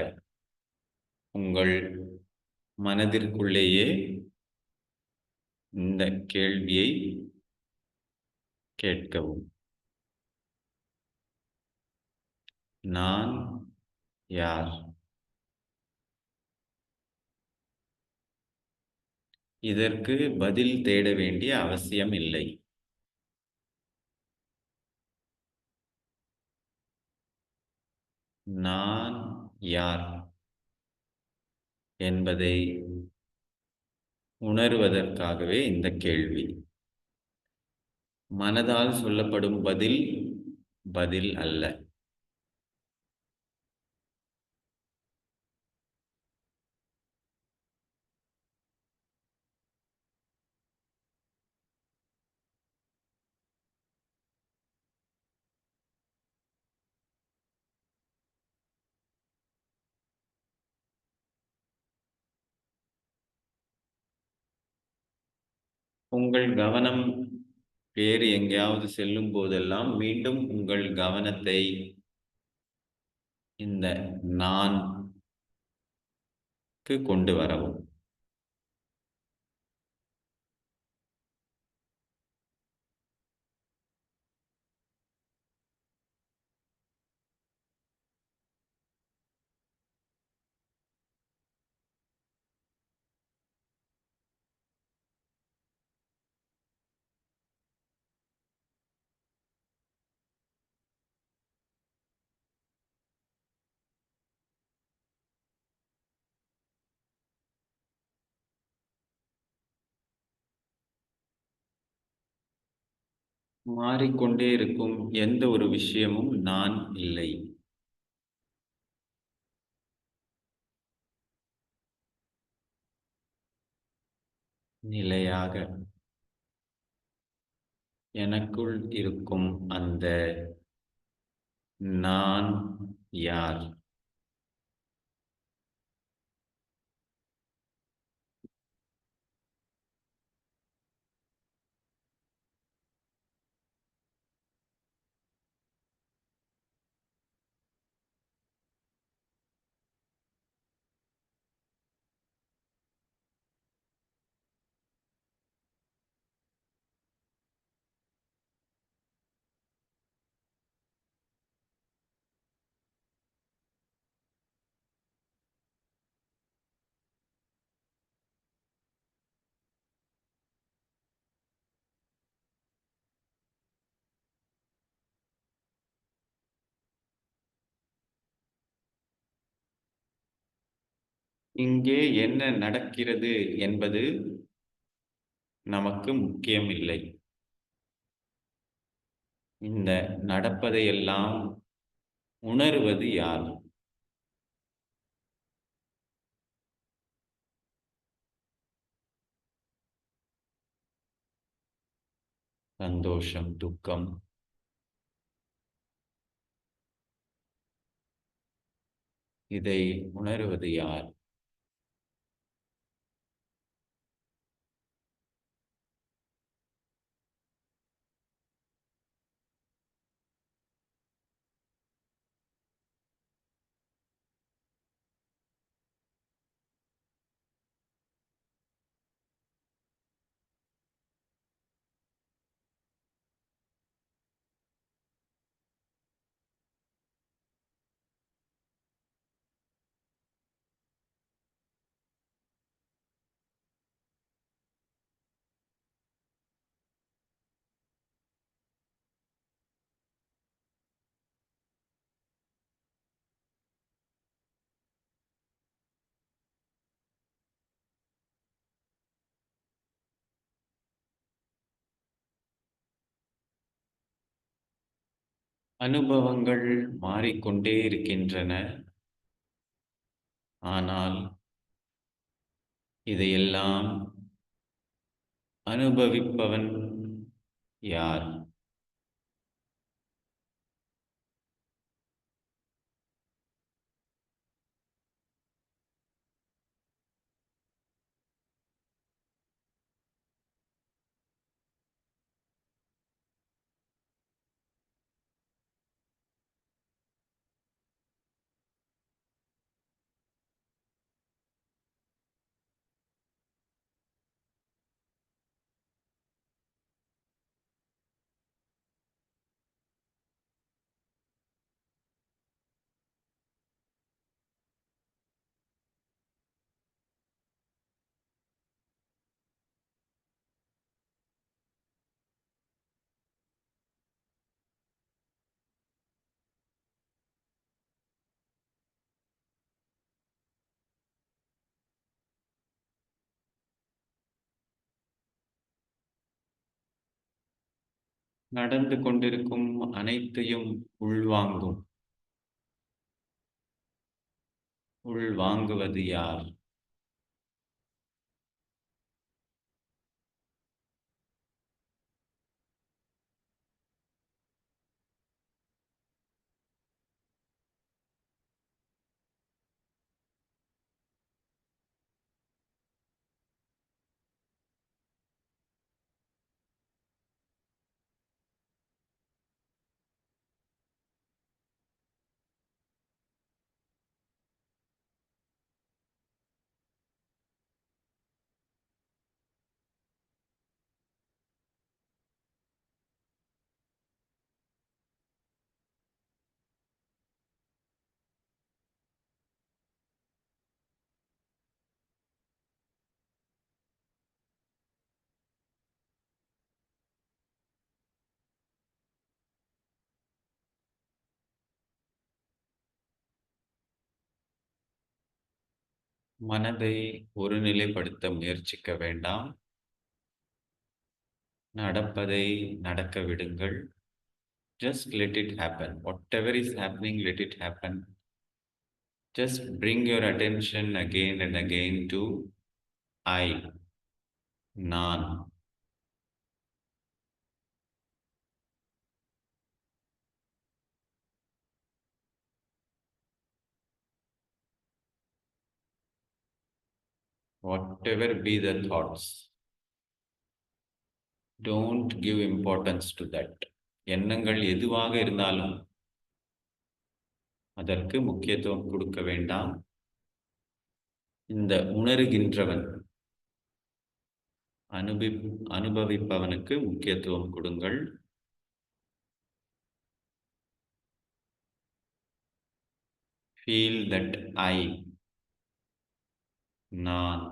உங்கள் மனதிற்குள்ளேயே இந்த கேள்வியை கேட்கவும். நான் யார்? இதற்கு பதில் தேட வேண்டிய அவசியம் இல்லை. நான் யார் என்பதை உணர்வதற்காகவே இந்த கேள்வி. மனதால் சொல்லப்படும் பதில் பதில் அல்ல. உங்கள் கவனம் வேறு எங்கேயாவது செல்லும் போதெல்லாம் மீண்டும் உங்கள் கவனத்தை இந்த நான்க்கு கொண்டு வரவும். மாறிக்கொண்டே இருக்கும் எந்த ஒரு விஷயமும் நான் இல்லை. நிலையாக எனக்குள் இருக்கும் அந்த நான் யார்? இங்கே என்ன நடக்கிறது என்பது நமக்கு முக்கியமில்லை. இந்த நடப்பதையெல்லாம் உணர்வது யார்? சந்தோஷம், துக்கம், . இதை உணருவது யார்? அனுபவங்கள் மாறிக்கொண்டே இருக்கின்றன. ஆனால் இதையெல்லாம் அனுபவிப்பவன் யார்? நடந்து கொண்டிருக்கும் அனைத்தையும் உள்வாங்கும். உள்வாங்குவது யார்? மனதை ஒருநிலைப்படுத்த முயற்சிக்க வேண்டாம். நடப்பதை நடக்க விடுங்கள். Just let it happen. Whatever is happening, let it happen. Just bring your attention again and again to I, நான். Whatever be the thoughts, don't give importance to that. எண்ணங்கள் எதுவாக இருந்தாலும் அதற்கு முக்கியத்துவம் கொடுக்க வேண்டாம். இந்த உணர்கின்றவன், அனுபவிப்பவனுக்கு முக்கியத்துவம் கொடுங்கள். Feel that I, நான்.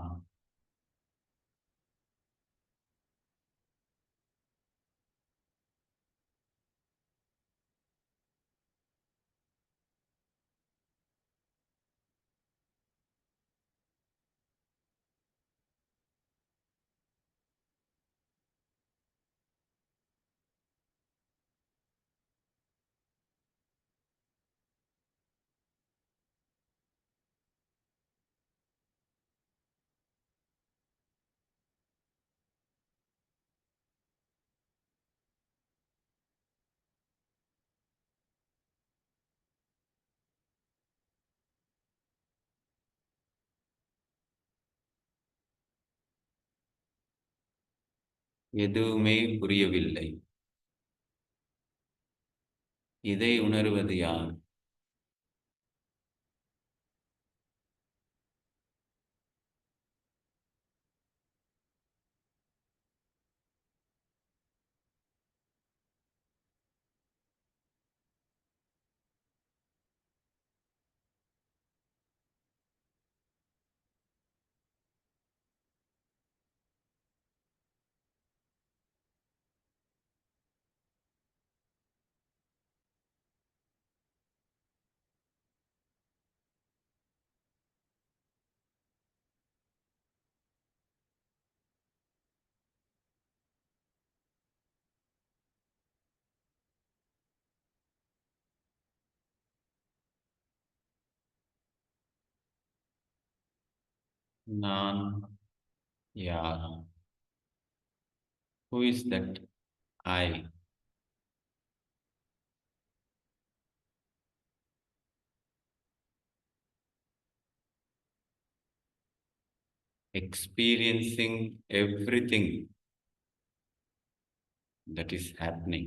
எதுவுமே புரியவில்லை. இதை உணர்வது யார்? நான் யார்? Who is that I? Experiencing everything that is happening.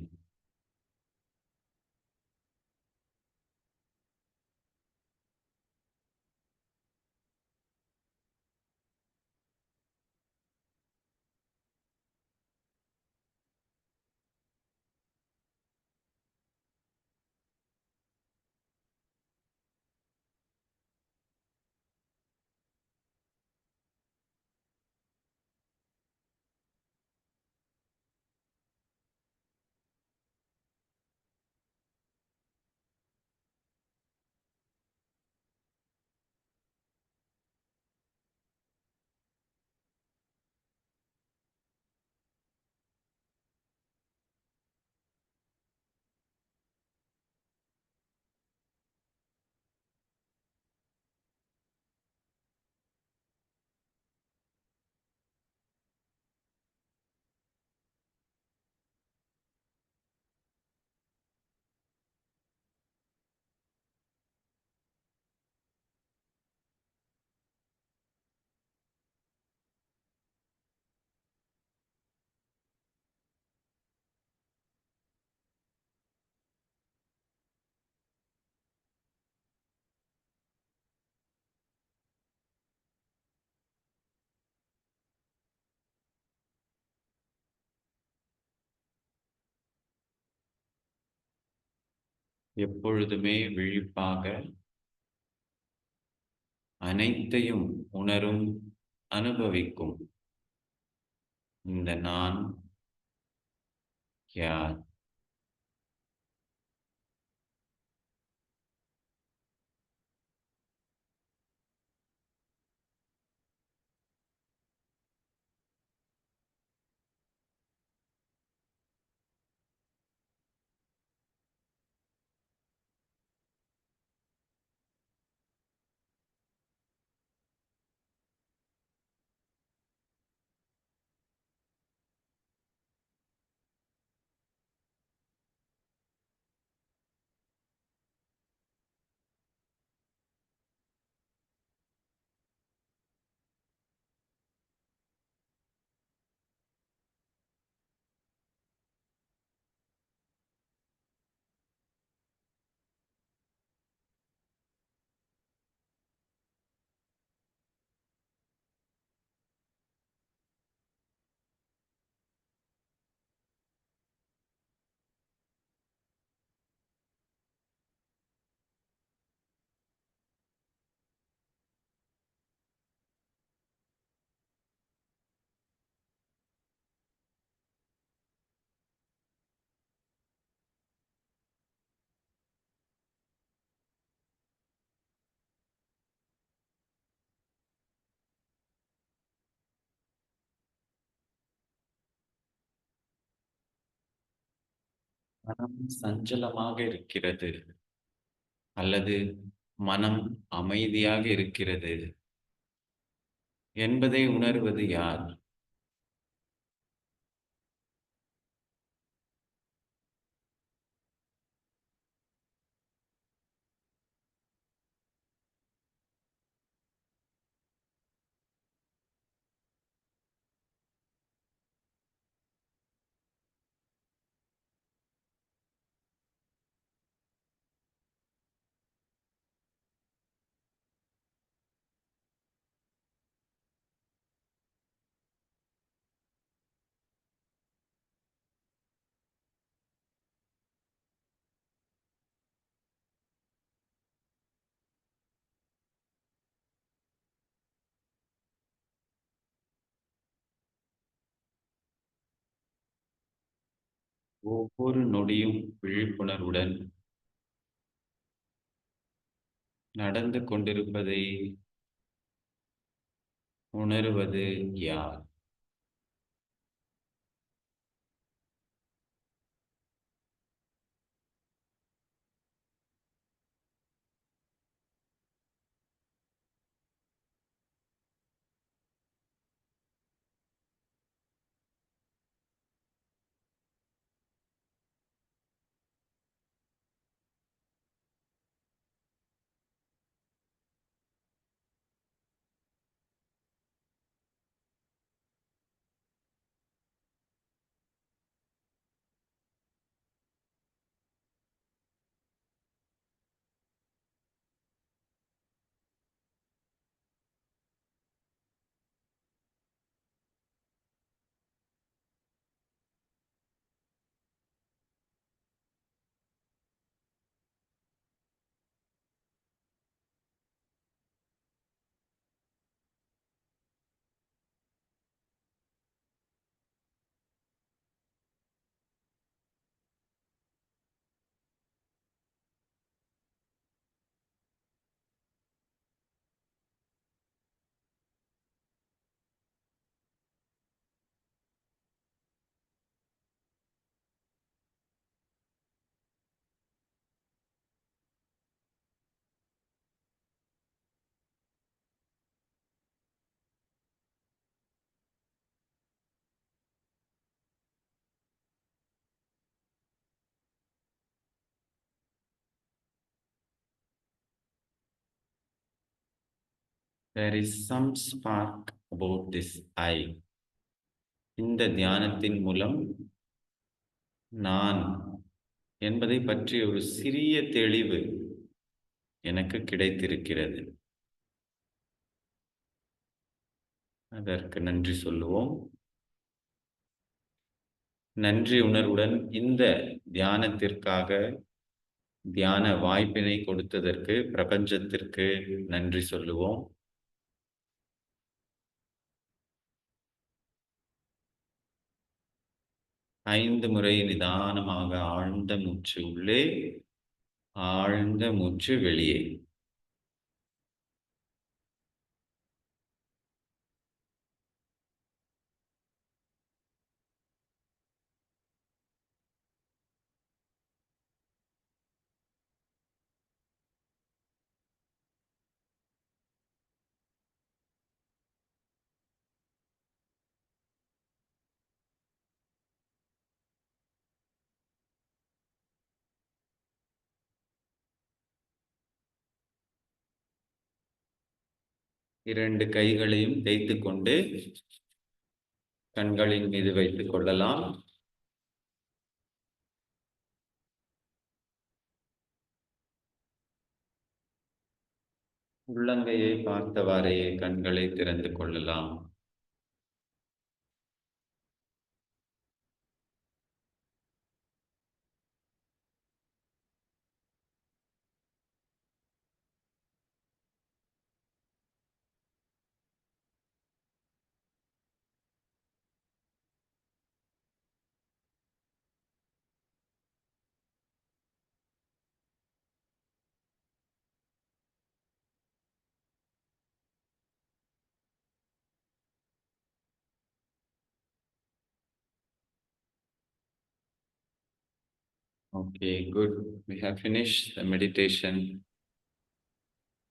எப்பொழுதுமே விழிப்பாக அனைத்தையும் உணரும், அனுபவிக்கும் இந்த நான் யார்? மனம் சஞ்சலமாக இருக்கிறது அல்லது மனம் அமைதியாக இருக்கிறது என்பதை உணர்வது யார்? ஒவ்வொரு நொடியும் விழிப்புணர்வுடன் நடந்து கொண்டிருப்பதை உணருவது யார்? There is some spark about this I. இந்த தியானத்தின் மூலம் நான் என்பதை பற்றிய ஒரு சிறிய தெளிவு எனக்கு கிடைத்திருக்கிறது. அதற்கு நன்றி சொல்லுவோம். நன்றி உணர்வுடன் இந்த தியானத்திற்காக தியான வாய்ப்பினை கொடுத்ததற்கு பிரபஞ்சத்திற்கு நன்றி சொல்லுவோம். ஐந்து முறை நிதானமாக ஆழ்ந்த மூச்சு உள்ளே, ஆழ்ந்த மூச்சு வெளியே. இரண்டு கைகளையும் தேய்த்துக் கொண்டு கண்களின் மீது வைத்துக் கொள்ளலாம். உள்ளங்கையை பார்த்தவாறே கண்களை திறந்து கொள்ளலாம். Okay, good. We have finished the meditation.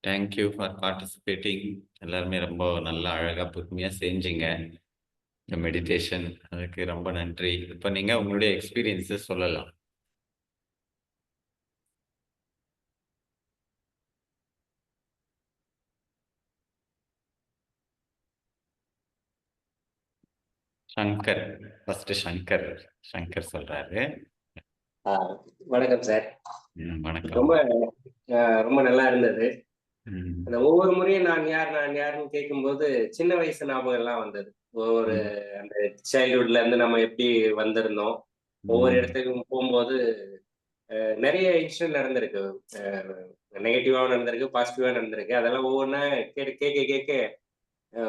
Thank you for participating. எல்லாருமே ரொம்ப நல்லா அழகா பொறுமையா செஞ்சீங்க இந்த மெடிடேஷன். அதுக்கு ரொம்ப நன்றி. இப்போ நீங்க உங்களுடைய எக்ஸ்பீரியன்ஸை சொல்லலாம். சங்கர் ஃபர்ஸ்ட் சங்கர் சொல்றாரு. வணக்கம் சார். வணக்கம். ரொம்ப நல்லா இருந்தது. ம், அந்த ஒவ்வொரு முறையும் நான் யாருன்னு கேட்கும்போது சின்ன வயசு ஞாபகம் எல்லாம் வந்தது. ஒவ்வொரு அந்த சைல்ட்ஹுட்ல இருந்து நம்ம எப்படி வந்திருந்தோம், ஒவ்வொரு இடத்துக்கும் போகும்போது நிறைய இன்சிடென்ட் நடந்திருக்கு. நெகட்டிவாகவும் நடந்திருக்கு, பாசிட்டிவா நடந்திருக்கு. அதெல்லாம் ஒவ்வொன்றா கேட்க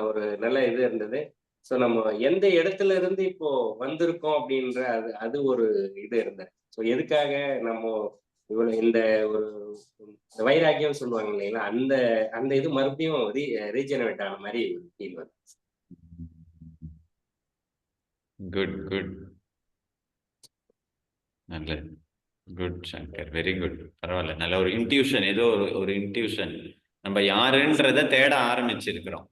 ஒரு நல்ல இது இருந்தது. ஸோ நம்ம எந்த இடத்துல இருந்து இப்போ வந்திருக்கோம் அப்படின்ற அது ஒரு இது இருந்தது. ஸோ எதுக்காக நம்ம இவ்வளவு இந்த ஒரு வைராக்கியம் சொல்லுவாங்க இல்லைங்களா, அந்த அந்த இது மறுபடியும் ரீஜெனரேட் ஆன மாதிரி ஒரு ஃபீல் வருது. குட் குட், நல்லது. Good Shankar, very good. பரவாயில்ல, நல்ல ஒரு இன்ட்யூஷன், ஏதோ ஒரு இன்ட்யூஷன். நம்ம யாருன்றத தேட ஆரம்பிச்சிருக்கிறோம்.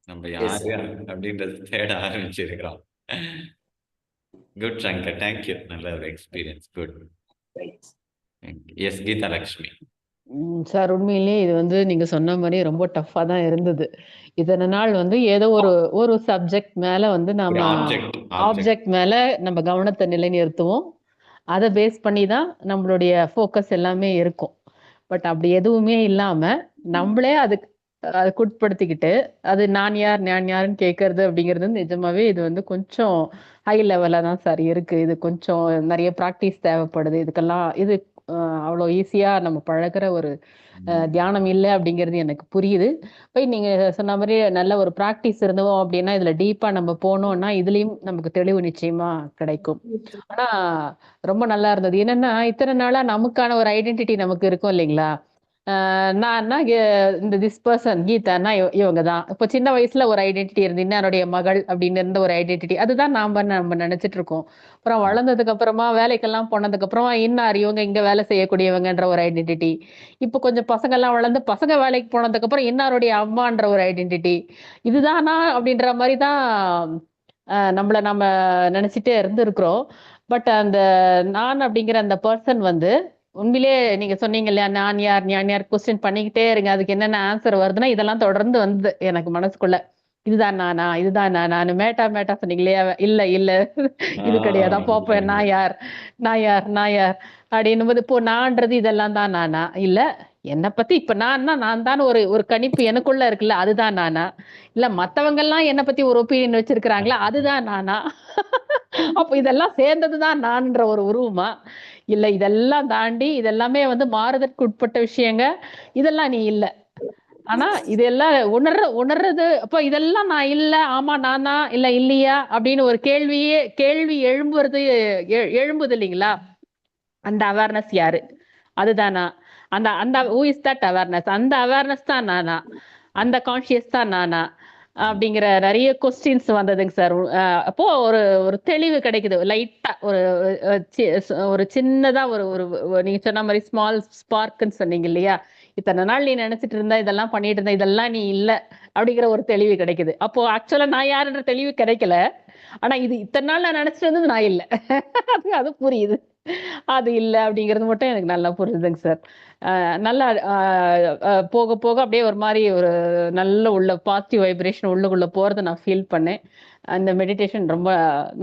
நம்ம யாரு அப்படின்றத தேட ஆரம்பிச்சிருக்கிறோம். Good Shankar, thank you. நல்ல ஒரு experience. Good. Yes Geetha Lakshmi. Sir உண்மையிலேயே இது வந்து நீங்க சொன்ன மாதிரி ரொம்ப டஃப்பா தான் இருந்தது. இத்தனை நாள் வந்து ஏதோ ஒரு சப்ஜெக்ட் மேல வந்து நாம ஆப்ஜெக்ட் மேல நம்ம கவனத்தை நிலைநிறுத்துவோம். அதை பேஸ் பண்ணி தான் நம்மளுடைய ஃபோக்கஸ் எல்லாமே இருக்கும். பட் அப்படி எதுவுமே இல்லாம நம்மளே அதுக்கு உட்படுத்திக்கிட்டு அது நான் யாருன்னு கேட்கறது அப்படிங்கிறது நிஜமாவே இது வந்து கொஞ்சம் ஹை லெவலா தான் சார் இருக்கு. இது கொஞ்சம் நிறைய ப்ராக்டிஸ் தேவைப்படுது. இதுக்கெல்லாம் இது அவ்வளோ ஈஸியா நம்ம பழகுற ஒரு தியானம் இல்லை அப்படிங்கிறது எனக்கு புரியுது. போய் நீங்க சொன்ன மாதிரி நல்ல ஒரு ப்ராக்டிஸ் இருந்தோம் அப்படின்னா இதுல டீப்பா நம்ம போனோம்னா இதுலயும் நமக்கு தெளிவு நிச்சயமா கிடைக்கும். ஆனா ரொம்ப நல்லா இருந்தது. என்னன்னா இத்தனை நாளா நமக்கான ஒரு ஐடென்டிட்டி நமக்கு இருக்கும் இல்லைங்களா? நான் இந்த திஸ் பர்சன் கீதான்னா இவங்க தான். இப்போ சின்ன வயசுல ஒரு ஐடென்டிட்டி இருந்து என்னுடைய மகள் அப்படின்னு இருந்த ஒரு ஐடென்டிட்டி அதுதான் நம்ம நினைச்சிட்டு இருக்கோம். அப்புறம் வளர்ந்ததுக்கு அப்புறமா வேலைக்கெல்லாம் போனதுக்கு அப்புறமா இன்னார் இவங்க இங்க வேலை செய்யக்கூடியவங்கன்ற ஒரு ஐடென்டிட்டி. இப்போ கொஞ்சம் பசங்க எல்லாம் வளர்ந்து பசங்க வேலைக்கு போனதுக்கு அப்புறம் இன்னாருடைய அம்மான்ற ஒரு ஐடென்டிட்டி. இதுதானா அப்படின்ற மாதிரி தான் நம்மள நம்ம நினைச்சிட்டே இருந்திருக்கிறோம். பட் அந்த நான் அப்படிங்கிற அந்த பர்சன் வந்து உண்மையிலேயே நீங்க சொன்னீங்க இல்லையா, நான் யார் கொஸ்டின் பண்ணிக்கிட்டே இருங்க, அதுக்கு என்னென்ன ஆன்சர் வருதுன்னா இதெல்லாம் தொடர்ந்து வந்து எனக்கு மனசுக்குள்ள இதுதான் நான் மேட்டா சொன்னீங்க இல்லையா, இல்ல இது கிடையாது. அப்போ நான் யார் அப்படின்னும் போது இப்போ நான்றது இதெல்லாம் தான் நானா இல்ல என்னை பத்தி இப்ப நான் தான் ஒரு கணிப்பு எனக்குள்ள இருக்குல்ல, அதுதான் நானா இல்ல மத்தவங்க எல்லாம் என்னை பத்தி ஒரு ஒப்பீனியன் வச்சிருக்கிறாங்களா, அதுதான் நானா அப்போ இதெல்லாம் சேர்ந்ததுதான் நான்ன்ற ஒரு உருவமா இல்ல இதெல்லாம் தாண்டி இதெல்லாமே வந்து மாறுதற்கு உட்பட்ட விஷயங்க, இதெல்லாம் நீ இல்ல. ஆனா இதெல்லாம் உணர்றது அப்ப இதெல்லாம் நான் இல்ல, ஆமா நானா இல்ல இல்லையா அப்படின்னு ஒரு கேள்வி எழும்புது இல்லைங்களா? அந்த அவேர்னஸ் யாரு, அதுதானா? அந்த அந்த ஹூ இஸ் தட் அவேர்னஸ், அந்த அவேர்னஸ் தான் நானா, அந்த கான்சியஸ் தான் நானா அப்படிங்கிற நிறைய கொஸ்டின்ஸ் வந்ததுங்க சார். அப்போ ஒரு தெளிவு கிடைக்குது. லைட்டா ஒரு சின்னதா நீங்க சொன்ன மாதிரி ஸ்மால் ஸ்பார்க்ன்னு சொன்னீங்க இல்லையா, இத்தனை நாள் நீ நினைச்சிட்டு இருந்தா இதெல்லாம் பண்ணிட்டு இருந்தா இதெல்லாம் நீ இல்ல அப்படிங்கிற ஒரு தெளிவு கிடைக்குது. அப்போ ஆக்சுவலா நான் யாருன்ற தெளிவு கிடைக்கல. ஆனா இது இத்தனை நாள் நான் நினைச்சிட்டு இருந்தது நான் இல்ல. அது புரியுது. அது இல்ல அப்படிங்கிறது மட்டும் எனக்கு நல்லா புரியுதுங்க சார். நல்லா போக போக அப்படியே ஒரு மாதிரி ஒரு நல்ல உள்ள பாசிட்டிவ் வைப்ரேஷன் உள்ளுக்குள்ள போறதை நான் ஃபீல் பண்ணேன். அந்த மெடிடேஷன் ரொம்ப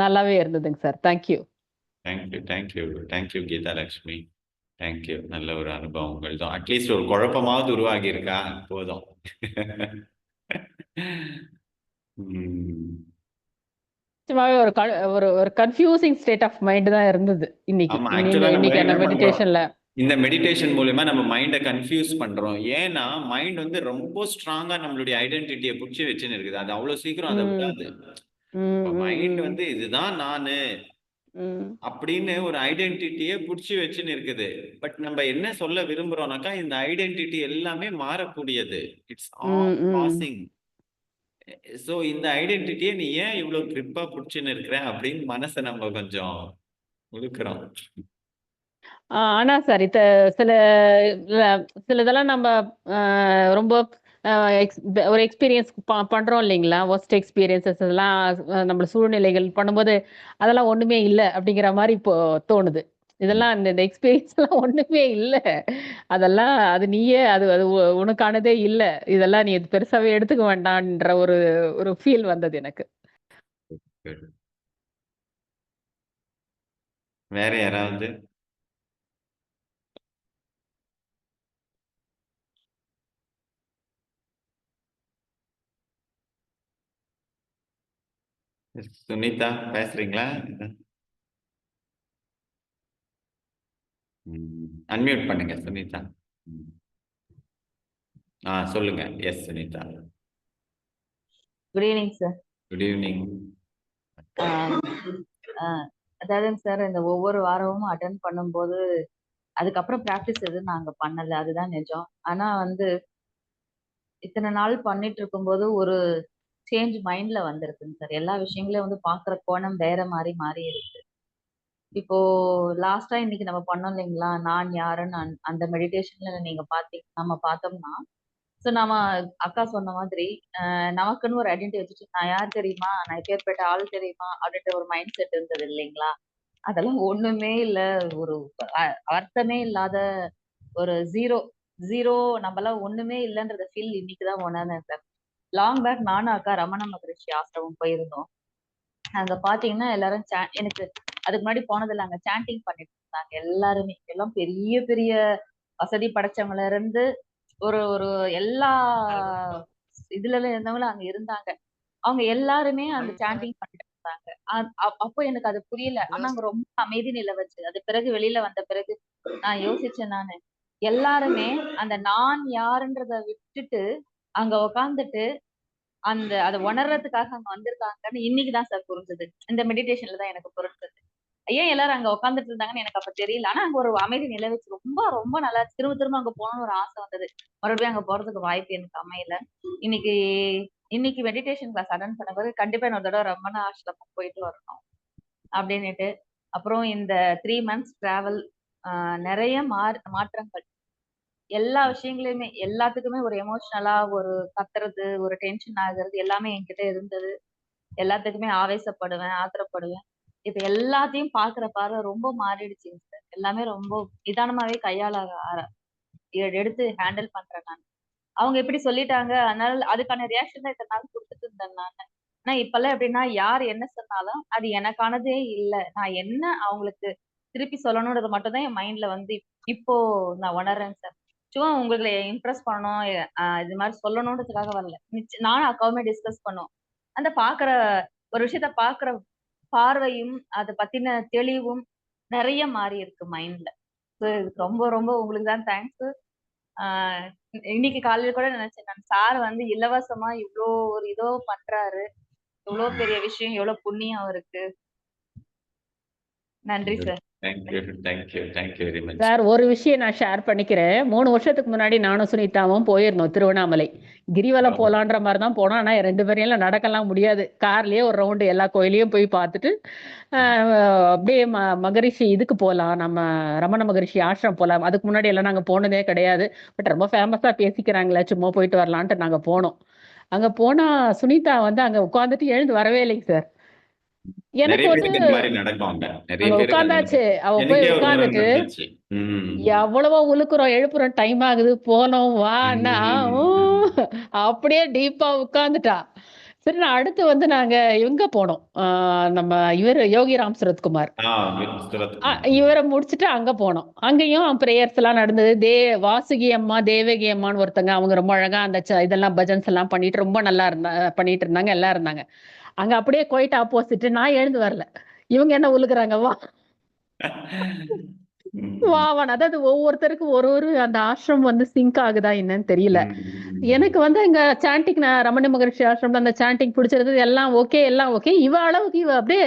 நல்லாவே இருந்ததுங்க sir. Thank you. Thank you Geetha Lakshmi, thank you. நல்ல ஒரு அனுபவம் உங்கள் தான். அட்லீஸ்ட் ஒரு குழப்பமாவது உருவாகி இருக்கா, போதும். ஒரு கன்ஃபியூசிங் ஸ்டேட் ஆஃப் மைண்ட் தான் இருந்தது இன்னைக்கு மெடிடேஷன்ல. இந்த மெடிடேஷன் மூலமா நம்ம மைண்டை கன்ஃபியூஸ் பண்றோம். ஏன்னா மைண்ட் வந்து ரொம்ப ஸ்ட்ராங்கா நம்மளுடைய ஐடென்டிட்டியை பிடிச்சி வச்சுன்னு இருக்குது. அது அவ்வளவு சீக்கிரம் அதை விடாது. மைண்ட் வந்து இதுதான் நானு அப்படின்னு ஒரு ஐடென்டிட்டியை பிடிச்சி வச்சுன்னு இருக்குது. பட் நம்ம என்ன சொல்ல விரும்புறோம்னாக்கா, இந்த ஐடென்டிட்டி எல்லாமே மாறக்கூடியது. It's all passing. சோ இந்த ஐடென்டிட்டியை நீ ஏன் இவ்வளவு கிரிப்பா பிடிச்சுன்னு இருக்கிற அப்படின்னு மனசை நம்ம கொஞ்சம் உழுக்கிறோம். ஆனா சார் சில சிலதெல்லாம் நம்ம ரொம்ப ஒரு எக்ஸ்பீரியன்ஸ் பண்றோம் இல்லைங்களா, ஒர்ஸ்ட் எக்ஸ்பீரியன்சஸ் எல்லாம் நம்ம சூழ்நிலைகள் பண்ணும்போது அதெல்லாம் ஒண்ணுமே இல்லை அப்படிங்கிற மாதிரி இப்போ தோணுது. இதெல்லாம் இந்த எக்ஸ்பீரியன்ஸ் எல்லாம் ஒண்ணுமே இல்லை, அதெல்லாம் அது நீயே அது அது உனக்கானதே இல்லை, இதெல்லாம் நீ பெருசாவே எடுத்துக்க வேண்டாம்ன்ற ஒரு ஃபீல் வந்தது எனக்கு. வேற யாராவது? சுனிதா பேசுறீங்களா? அன்மியூட் பண்ணுங்க சுனிதா. சொல்லுங்க. Yes Sunitha. Good evening sir. Good evening. அதாவதுங்க சார், இந்த ஒவ்வொரு வாரமும் அட்டன் பண்ணும்போது அதுக்கப்புறம் ப்ராக்டிஸ் எதுவும் நாங்க பண்ணல, அதுதான் நிஜம். ஆனா வந்து இத்தனை நாள் பண்ணிட்டு இருக்கும்போது ஒரு சேஞ்ச் மைண்ட்ல வந்திருக்குங்க சார். எல்லா விஷயங்களையும் வந்து பாக்குற கோணம் வேற மாதிரி மாறி இருக்கு. இப்போ லாஸ்டா இன்னைக்கு நம்ம பண்ணோம் இல்லைங்களா, நான் யாருன்னு அந்த மெடிடேஷன்ல நம்ம பார்த்தோம்னா, ஸோ நம்ம அக்கா சொன்ன மாதிரி நமக்குன்னு ஒரு ஐடென்டிட்டி வச்சுட்டு நான் யார் தெரியுமா, நான் எப்பேற்பட்ட ஆள் தெரியுமா அப்படின்ற ஒரு மைண்ட் செட் இருந்தது இல்லைங்களா. அதெல்லாம் ஒண்ணுமே இல்ல. ஒரு அர்த்தமே இல்லாத ஒரு ஜீரோ ஜீரோ, நம்மளாம் ஒண்ணுமே இல்லைன்றத ஃபீல் இன்னைக்குதான் உணர்ந்தேன் சார். லாங் பேக் நானும் அக்கா ரமண மகரிஷி ஆசிரமம் போயிருந்தோம். அங்க பாத்தீங்கன்னா எல்லாரும் எனக்கு அதுக்கு முன்னாடி போனதுல அங்க சாண்டிங் பண்ணிட்டு இருந்தாங்க எல்லாருமே. எல்லாம் பெரிய பெரிய வசதி படைச்சவங்கல இருந்து ஒரு ஒரு எல்லா இதுல இருந்தவங்களும் அங்க இருந்தாங்க. அவங்க எல்லாருமே அந்த சாண்டிங் பண்ணிட்டு இருந்தாங்க. அப்போ எனக்கு அது புரியல. ஆனா அங்க ரொம்ப அமைதி நிலவுச்சு. அது பிறகு வெளியில வந்த பிறகு நான் யோசிச்சேன் நானு. எல்லாருமே அந்த நான் யாருன்றத விட்டுட்டு அங்க உக்காந்துட்டு அதை உணர்றதுக்காக அங்க வந்திருக்காங்கன்னு இன்னைக்குதான் சார் புரிஞ்சது. இந்த மெடிடேஷன்ல தான் எனக்கு புரிஞ்சது. ஏன் எல்லாரும் அங்க உட்காந்துட்டு இருந்தாங்கன்னு எனக்கு அப்ப தெரியல. ஆனா அங்க ஒரு அமைதி நிலவுச்சு. ரொம்ப ரொம்ப நல்லா திரும்ப திரும்ப அங்க போகணும்னு ஒரு ஆசை வந்தது. மறுபடியும் அங்க போறதுக்கு வாய்ப்பு எனக்கு அமையல. இன்னைக்கு இன்னைக்கு மெடிடேஷன் கிளாஸ் அட்டன் பண்ண பிறகு கண்டிப்பா இன்னொரு தடவை ரமண ஆசிரமம் போயிட்டு வரணும் அப்படின்னுட்டு. அப்புறம் இந்த 3 months டிராவல் நிறைய மாற்றங்கள், எல்லா விஷயங்களையுமே எல்லாத்துக்குமே ஒரு எமோஷனலா ஒரு கத்துறது, ஒரு டென்ஷன் ஆகுறது எல்லாமே என்கிட்ட இருந்தது. எல்லாத்துக்குமே ஆவேசப்படுவேன், ஆத்திரப்படுவேன். இப்ப எல்லாத்தையும் பாக்குற பார்வை ரொம்ப மாறிடுச்சுங்க சார். எல்லாமே ரொம்ப நிதானமாவே கையாள எடுத்து ஹேண்டில் பண்றேன் நான். அவங்க எப்படி சொல்லிட்டாங்க, அதனால அதுக்கான ரியாக்ஷன் தான் இத்தனை நாள் கொடுத்துட்டு இருந்தேன் நான். ஆனா இப்பெல்லாம் எப்படின்னா யார் என்ன சொன்னாலும் அது எனக்கானதே இல்லை. நான் என்ன அவங்களுக்கு திருப்பி சொல்லணும்ன்றது மட்டும் தான் என் மைண்ட்ல வந்து இப்போ நான் உணர்றேன் சார். சும்மா உங்களை இம்ப்ரெஸ் பண்ணணும், இது மாதிரி சொல்லணும்ன்றதுக்காக வரல. நானும் அக்காவுமே டிஸ்கஸ் பண்ணுவோம். அந்த பாக்குற ஒரு விஷயத்த பாக்குற பார்வையும் அதை பத்தின தெளிவும் நிறைய மாறி இருக்கு மைண்ட்ல. ரொம்ப ரொம்ப உங்களுக்கு தான் தேங்க்ஸ். இன்னைக்கு காலையில கூட நினைச்சேன், நான் சார் வந்து இலவசமா இவ்வளோ ஒரு இதோ பண்றாரு, இவ்வளவு பெரிய விஷயம், எவ்வளவு புண்ணியம் அவருக்கு. நன்றி sir. Thank you very much sir. ஒரு விஷயம் நான் ஷேர் பண்ணிக்கிறேன். 3 வருஷத்துக்கு முன்னாடி நானும் சுனிதாவும் போயிருந்தோம் திருவண்ணாமலை. கிரிவலம் போலான்ற மாதிரி தான் போனோம். ஆனா 2 பேரையும் நடக்கலாம் முடியாது. கார்லயே ஒரு ரவுண்டு எல்லா கோயிலையும் போய் பார்த்துட்டு அப்படியே மகரிஷி இதுக்கு போகலாம், நம்ம ரமண மகரிஷி ஆசிரம் போகலாம். அதுக்கு முன்னாடி எல்லாம் நாங்கள் போனதே கிடையாது. பட் ரொம்ப ஃபேமஸாக பேசிக்கிறாங்களே, சும்மா போயிட்டு வரலான்ட்டு நாங்கள் போனோம். அங்கே போனால் சுனிதா வந்து அங்கே உட்காந்துட்டு எழுந்து வரவே இல்லைங்க சார். எனக்கு வந்து அங்க உட்காந்தாச்சு, அவ போய் உட்காந்துட்டு எவ்வளவோ உழுக்குறோம் எழுப்புறோம், டைம் ஆகுது போனோம் வான்னா அப்படியே டீப்பா உட்காந்துட்டா. சரி, நான் அடுத்து வந்து நாங்க இவங்க போனோம், நம்ம இவர் யோகிராம் சுரத்குமார், இவரை முடிச்சுட்டு அங்க போனோம். அங்கேயும் பிரேயர்ஸ் எல்லாம் நடந்தது. வாசுகி அம்மா தேவகி அம்மான்னு ஒருத்தங்க, அவங்க ரொம்ப அழகா அந்த இதெல்லாம் பஜன்ஸ் எல்லாம் பண்ணிட்டு ரொம்ப நல்லா பண்ணிட்டு இருந்தாங்க, எல்லாம் இருந்தாங்க. அங்க அப்படியே குவைட் ஆப்போசிட். நான் எழுந்து வரல, இவங்க என்ன உழுகுறாங்க வா வாவான். அதாவது ஒவ்வொருத்தருக்கும் ஒரு ஒரு அந்த ஆசிரம் வந்து சிங்க் ஆகுதா என்னன்னு தெரியல. எனக்கு வந்து இங்க சாண்டிங், ரமண மகரிஷி ஆசிரமம் அந்த சாண்டிங் பிடிச்சிருந்தது, எல்லாம் ஓகே எல்லாம் ஓகே. இவ அளவுக்கு இவ அப்படியே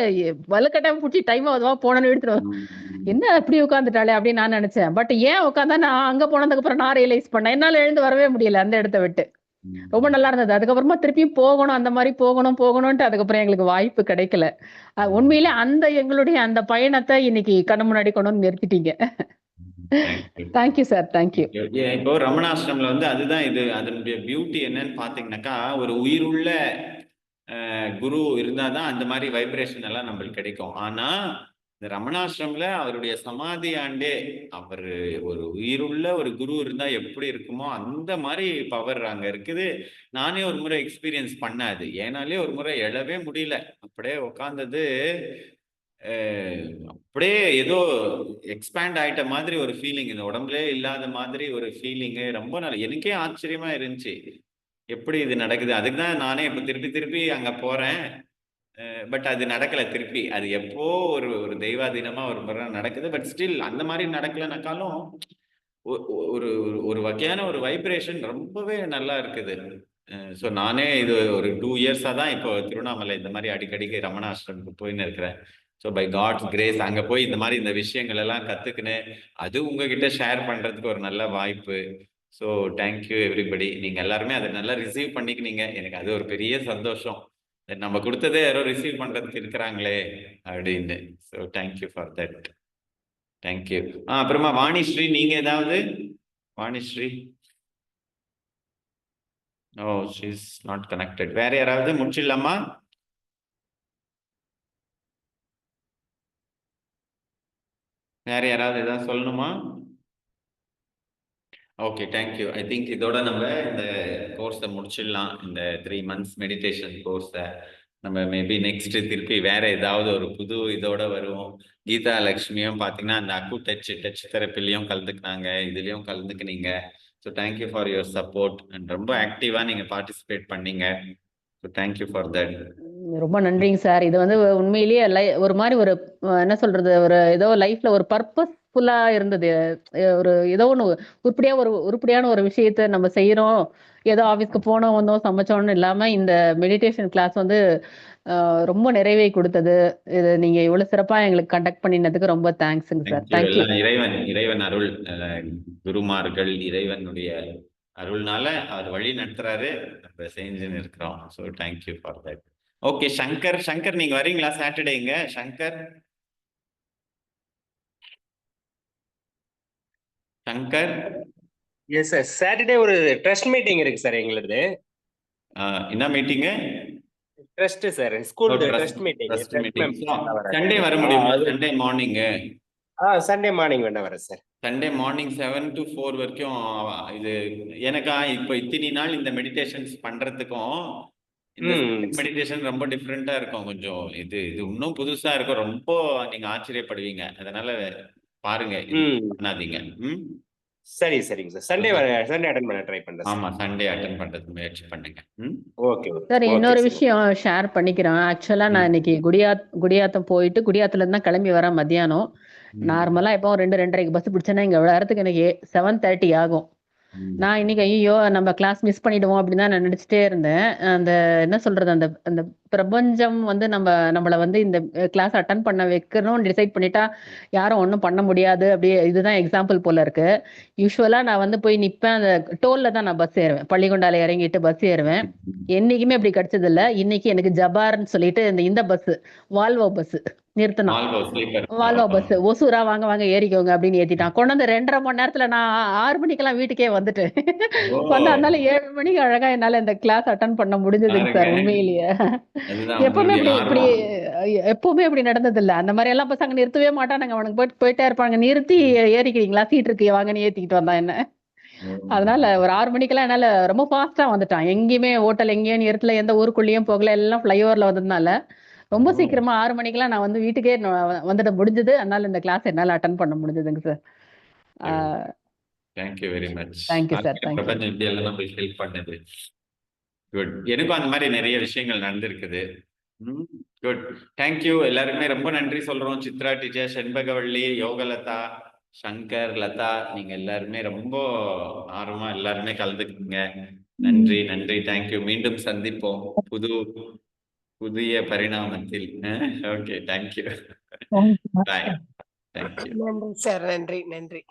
வலுக்கட்டாயம் பிடிச்சி டைம் ஆகுதுவா போனோன்னு எடுத்துட்டு என்ன அப்படி உட்காந்துட்டாளே அப்படின்னு நான் நினைச்சேன். பட் ஏன் உட்காந்தா, நான் அங்க போனதுக்கு அப்புறம் நான் ரியலைஸ் பண்ணேன், என்னால எழுந்து வரவே முடியல அந்த இடத்த விட்டு. ரொம்ப நல்லா இருந்தது. அதுக்கப்புறமா திருப்பியும் போகணும், அந்த மாதிரி போகணும்ட்டு அதுக்கப்புறம் எங்களுக்கு வாய்ப்பு கிடைக்கல. உண்மையிலே அந்த எங்களுடைய அந்த பயணத்தை இன்னைக்கு கண்ணு முன்னாடி கொண்டு வந்து நிறுத்திட்டீங்க. Thank you sir, thank you. இப்போ ரமணாசிரமம்ல வந்து அதுதான் இது, அதனுடைய பியூட்டி என்னன்னு பாத்தீங்கன்னாக்கா, ஒரு உயிருள்ள குரு இருந்தாதான் அந்த மாதிரி வைப்ரேஷன் எல்லாம் நம்மளுக்கு கிடைக்கும். ஆனா இந்த ரமணாசிரமம்ல அவருடைய சமாதி ஆண்டே அவர் ஒரு உயிருள்ள ஒரு குரு இருந்தா எப்படி இருக்குமோ அந்த மாதிரி பவர் அங்க இருக்குது. நானே ஒரு முறை எக்ஸ்பீரியன்ஸ் பண்ணாது, ஏனாலே ஒரு முறை எழவே முடியல, அப்படியே உட்கார்ந்தது அப்படியே ஏதோ எக்ஸ்பேண்ட் ஆயிட்ட மாதிரி ஒரு ஃபீலிங், இந்த உடம்புலே இல்லாத மாதிரி ஒரு ஃபீலிங்கு. ரொம்ப நல்ல, எனக்கே ஆச்சரியமா இருந்துச்சு எப்படி இது நடக்குது. அதுக்கு தான் நானே இப்போ திருப்பி திருப்பி அங்க போறேன். பட் அது நடக்கல திருப்பி. அது எப்போ ஒரு ஒரு தெய்வாதீனமா ஒரு முறை நடக்குது. பட் ஸ்டில் அந்த மாதிரி நடக்கலனாக்காலும் ஒரு ஒரு வகையான ஒரு வைப்ரேஷன் ரொம்பவே நல்லா இருக்குது. ஸோ நானே இது ஒரு 2 இயர்ஸாக தான் இப்போ திருவண்ணாமலை இந்த மாதிரி அடிக்கடிக்கு ரமண ஆசிரமத்துக்கு போயின்னு இருக்கிறேன். ஸோ பை காட்ஸ் கிரேஸ் அங்கே போய் இந்த மாதிரி இந்த விஷயங்கள் எல்லாம் கற்றுக்குன்னு அது உங்ககிட்ட ஷேர் பண்ணுறதுக்கு ஒரு நல்ல வாய்ப்பு. So thank you everybody. நீங்கள் எல்லாருமே அதை நல்லா ரிசீவ் பண்ணிக்கினீங்க. எனக்கு அது ஒரு பெரிய சந்தோஷம். நம்ம கொடுத்ததே யாரோ ரிசீவ் பண்ணுறதுக்கு இருக்கிறாங்களே அப்படின்னு. So thank you for that. Thank you. அப்புறமா வாணிஸ்ரீ, நீங்கள் ஏதாவது? வாணிஸ்ரீ, ஓ ஷீஸ் நாட் கனெக்டட். வேற யாராவது முடிச்சிடலாமா? வேற யாராவது ஏதாவது சொல்லணுமா? Okay, thank you. ஐ திங்க் இதோட நம்ம இந்த கோர்ஸை முடிச்சிடலாம். இந்த 3 months மெடிடேஷன் கோர்ஸை நம்ம மேபி நெக்ஸ்ட் திருப்பி வேற ஏதாவது ஒரு புது இதோட வருவோம். கீதா லக்ஷ்மியும் பார்த்தீங்கன்னா அந்த அக்கு டச் தெரப்பிலையும் கலந்துக்கினாங்க, இதுலேயும் கலந்துக்கினீங்க. So thank you for your support and ரொம்ப ஆக்டிவாக நீங்கள் பார்ட்டிசிபேட் பண்ணீங்க. So thank you for that. ரொம்ப நன்றிங்க சார். இது வந்து உண்மையிலேயே ஒரு மாதிரி ஒரு என்ன சொல்றது, ஒரு ஏதோ லைஃப்ல ஒரு பர்பஸ்ஃபுல்லா இருந்தது. ஒரு ஏதோ ஒன்று உருப்படியான ஒரு விஷயத்த நம்ம செய்யறோம். ஏதோ ஆஃபீஸ்க்கு போனோம் வந்தோம் சமைச்சோம்னு இல்லாம இந்த மெடிடேஷன் கிளாஸ் வந்து ரொம்ப நிறைவை கொடுத்தது. இது நீங்க இவ்வளவு சிறப்பா எங்களுக்கு கண்டக்ட் பண்ணினதுக்கு ரொம்ப தேங்க்ஸுங்க சார். தேங்க்யூ. இறைவன் அருள், குருமார்கள் இறைவனுடைய அருள்னால அவர் வழி நடத்துறாரு, நம்ம செஞ்சுன்னு இருக்கிறோம். So thank you for that. Okay, Shankar நீங்க வரீங்களா சாட்டர்டேங்க? சங்கர் எஸ் சார், சாட்டர்டே ஒரு ட்ரஸ்ட் மீட்டிங் இருக்கு சார் எங்களுது. என்ன meeting? Trust sir, school trust meeting. Sunday வர முடியுமா? Sunday morning. சண்டே மார்னிங் வேணா வரேன் சார். சண்டே மார்னிங் 7 to 4 வரைக்கும். இது எனக்கா இப்போ இத்தனை நாள் இந்த மெடிடேஷன்ஸ் பண்றதுக்கும் இந்த மெடிடேஷன் ரொம்ப டிஃப்ரெண்டா இருக்கும். கொஞ்சம் இது இன்னும் புதுசா இருக்கும். ரொம்ப நீங்க ஆச்சரியப்படுவீங்க. அதனால பாருங்க, பண்ணாதீங்க. சரிங்க சார். சண்டே அட்டெண்ட் பண்ண ட்ரை பண்றேன். ஆமா, சண்டே அட்டெண்ட் பண்றதுக்கு முயற்சி பண்ணுங்க. ஓகே சார், இன்னொரு விஷயம் ஷேர் பண்ணிக்கிறேன். ஆக்சுவலா நான் இன்னைக்கு குடியாத்தம் போயிட்டு குடியாத்துல இருந்து தான் கிளம்பி வரேன் மத்தியானம். நார்மலா இப்போ 2-2:30 பஸ் பிடிச்சேன்னா இங்க வரதுக்கு எனக்கு 7:30 ஆகும். நான் இன்னைக்கு ஐயோ நம்ம கிளாஸ் மிஸ் பண்ணிடுவோம் அப்படின்னு தான் நான் நினைச்சிட்டே இருந்தேன். அந்த என்ன சொல்றது, அந்த அந்த பிரபஞ்சம் வந்து நம்மள வந்து இந்த கிளாஸ் அட்டன் பண்ண வைக்கணும்னு டிசைட் பண்ணிட்டா யாரும் ஒன்றும் பண்ண முடியாது. அப்படியே இதுதான் எக்ஸாம்பிள் போல இருக்கு. யூஸ்வலா நான் வந்து போய் நிப்பேன். அந்த டோல்ல தான் நான் பஸ் ஏறுவேன். பள்ளிகொண்டால இறங்கிட்டு பஸ் ஏறுவேன். என்னைக்குமே அப்படி கிடைச்சது இல்ல. இன்னைக்கு எனக்கு ஜபார்ன்னு சொல்லிட்டு இந்த பஸ், வால்வோ பஸ் நிறுத்தினான். வால்வோ பஸ் ஒசூரா வாங்க ஏறிக்கோங்க அப்படின்னு ஏத்திட்டான். கொண்டு வந்து 2.5 மணி நேரத்துல நான் 6 மணிக்கெல்லாம் வீட்டுக்கே வந்துட்டேன். வந்து அதனால 7 மணிக்கு அழகா என்னால இந்த கிளாஸ் அட்டன் பண்ண முடிஞ்சதுங்க சார். உண்மையிலேயே எப்பவுமே இப்படி நடந்தது இல்ல. அந்த மாதிரி எல்லாம் பசங்க நிறுத்தவே மாட்டானுங்க. அவனுக்கு போயிட்டே இருப்பாங்க. நிறுத்தி ஏறிக்கிறீங்களா, சீட் இருக்கு வாங்கன்னு ஏத்திக்கிட்டு வந்தான் என்ன. அதனால ஒரு 6 மணிக்கெல்லாம் என்னால ரொம்ப ஃபாஸ்டா வந்துட்டான். எங்கேயுமே ஹோட்டல் எங்கேயும் நிறுத்தல, எந்த ஊருக்குள்ளேயும் போகல. எல்லாம் ஃபிளைஓவர்ல வந்ததுனால ரொம்ப சீக்கிரமா 6 மணிக்கெல்லாம் நான் வந்து வீட்டுக்கே வந்துட முடிஞ்சது. அதனால இந்த கிளாஸ் என்னால அட்டன் பண்ண முடிஞ்சதுங்க sir. Thank you very much. Thank you sir. Thank you. இப்படி எல்லாம் நம்மளுக்கு ஹெல்ப் பண்ணது குட். எனக்கும் அந்த மாதிரி நிறைய விஷயங்கள் நடந்திருக்குது. Good, thank you. எல்லாருக்குமே ரொம்ப நன்றி சொல்றோம். சித்ரா டீச்சர், செண்பகவள்ளி, யோகலதா, சங்கர், லதா, நீங்க எல்லாருமே ரொம்ப ஆர்வமா எல்லாருமே கலந்துக்குங்க. நன்றி. தேங்க்யூ. மீண்டும் சந்திப்போம் புதிய பரிணாமத்தில். Okay, thank you. பாய். தேங்க்யூ. நன்றி சார். நன்றி.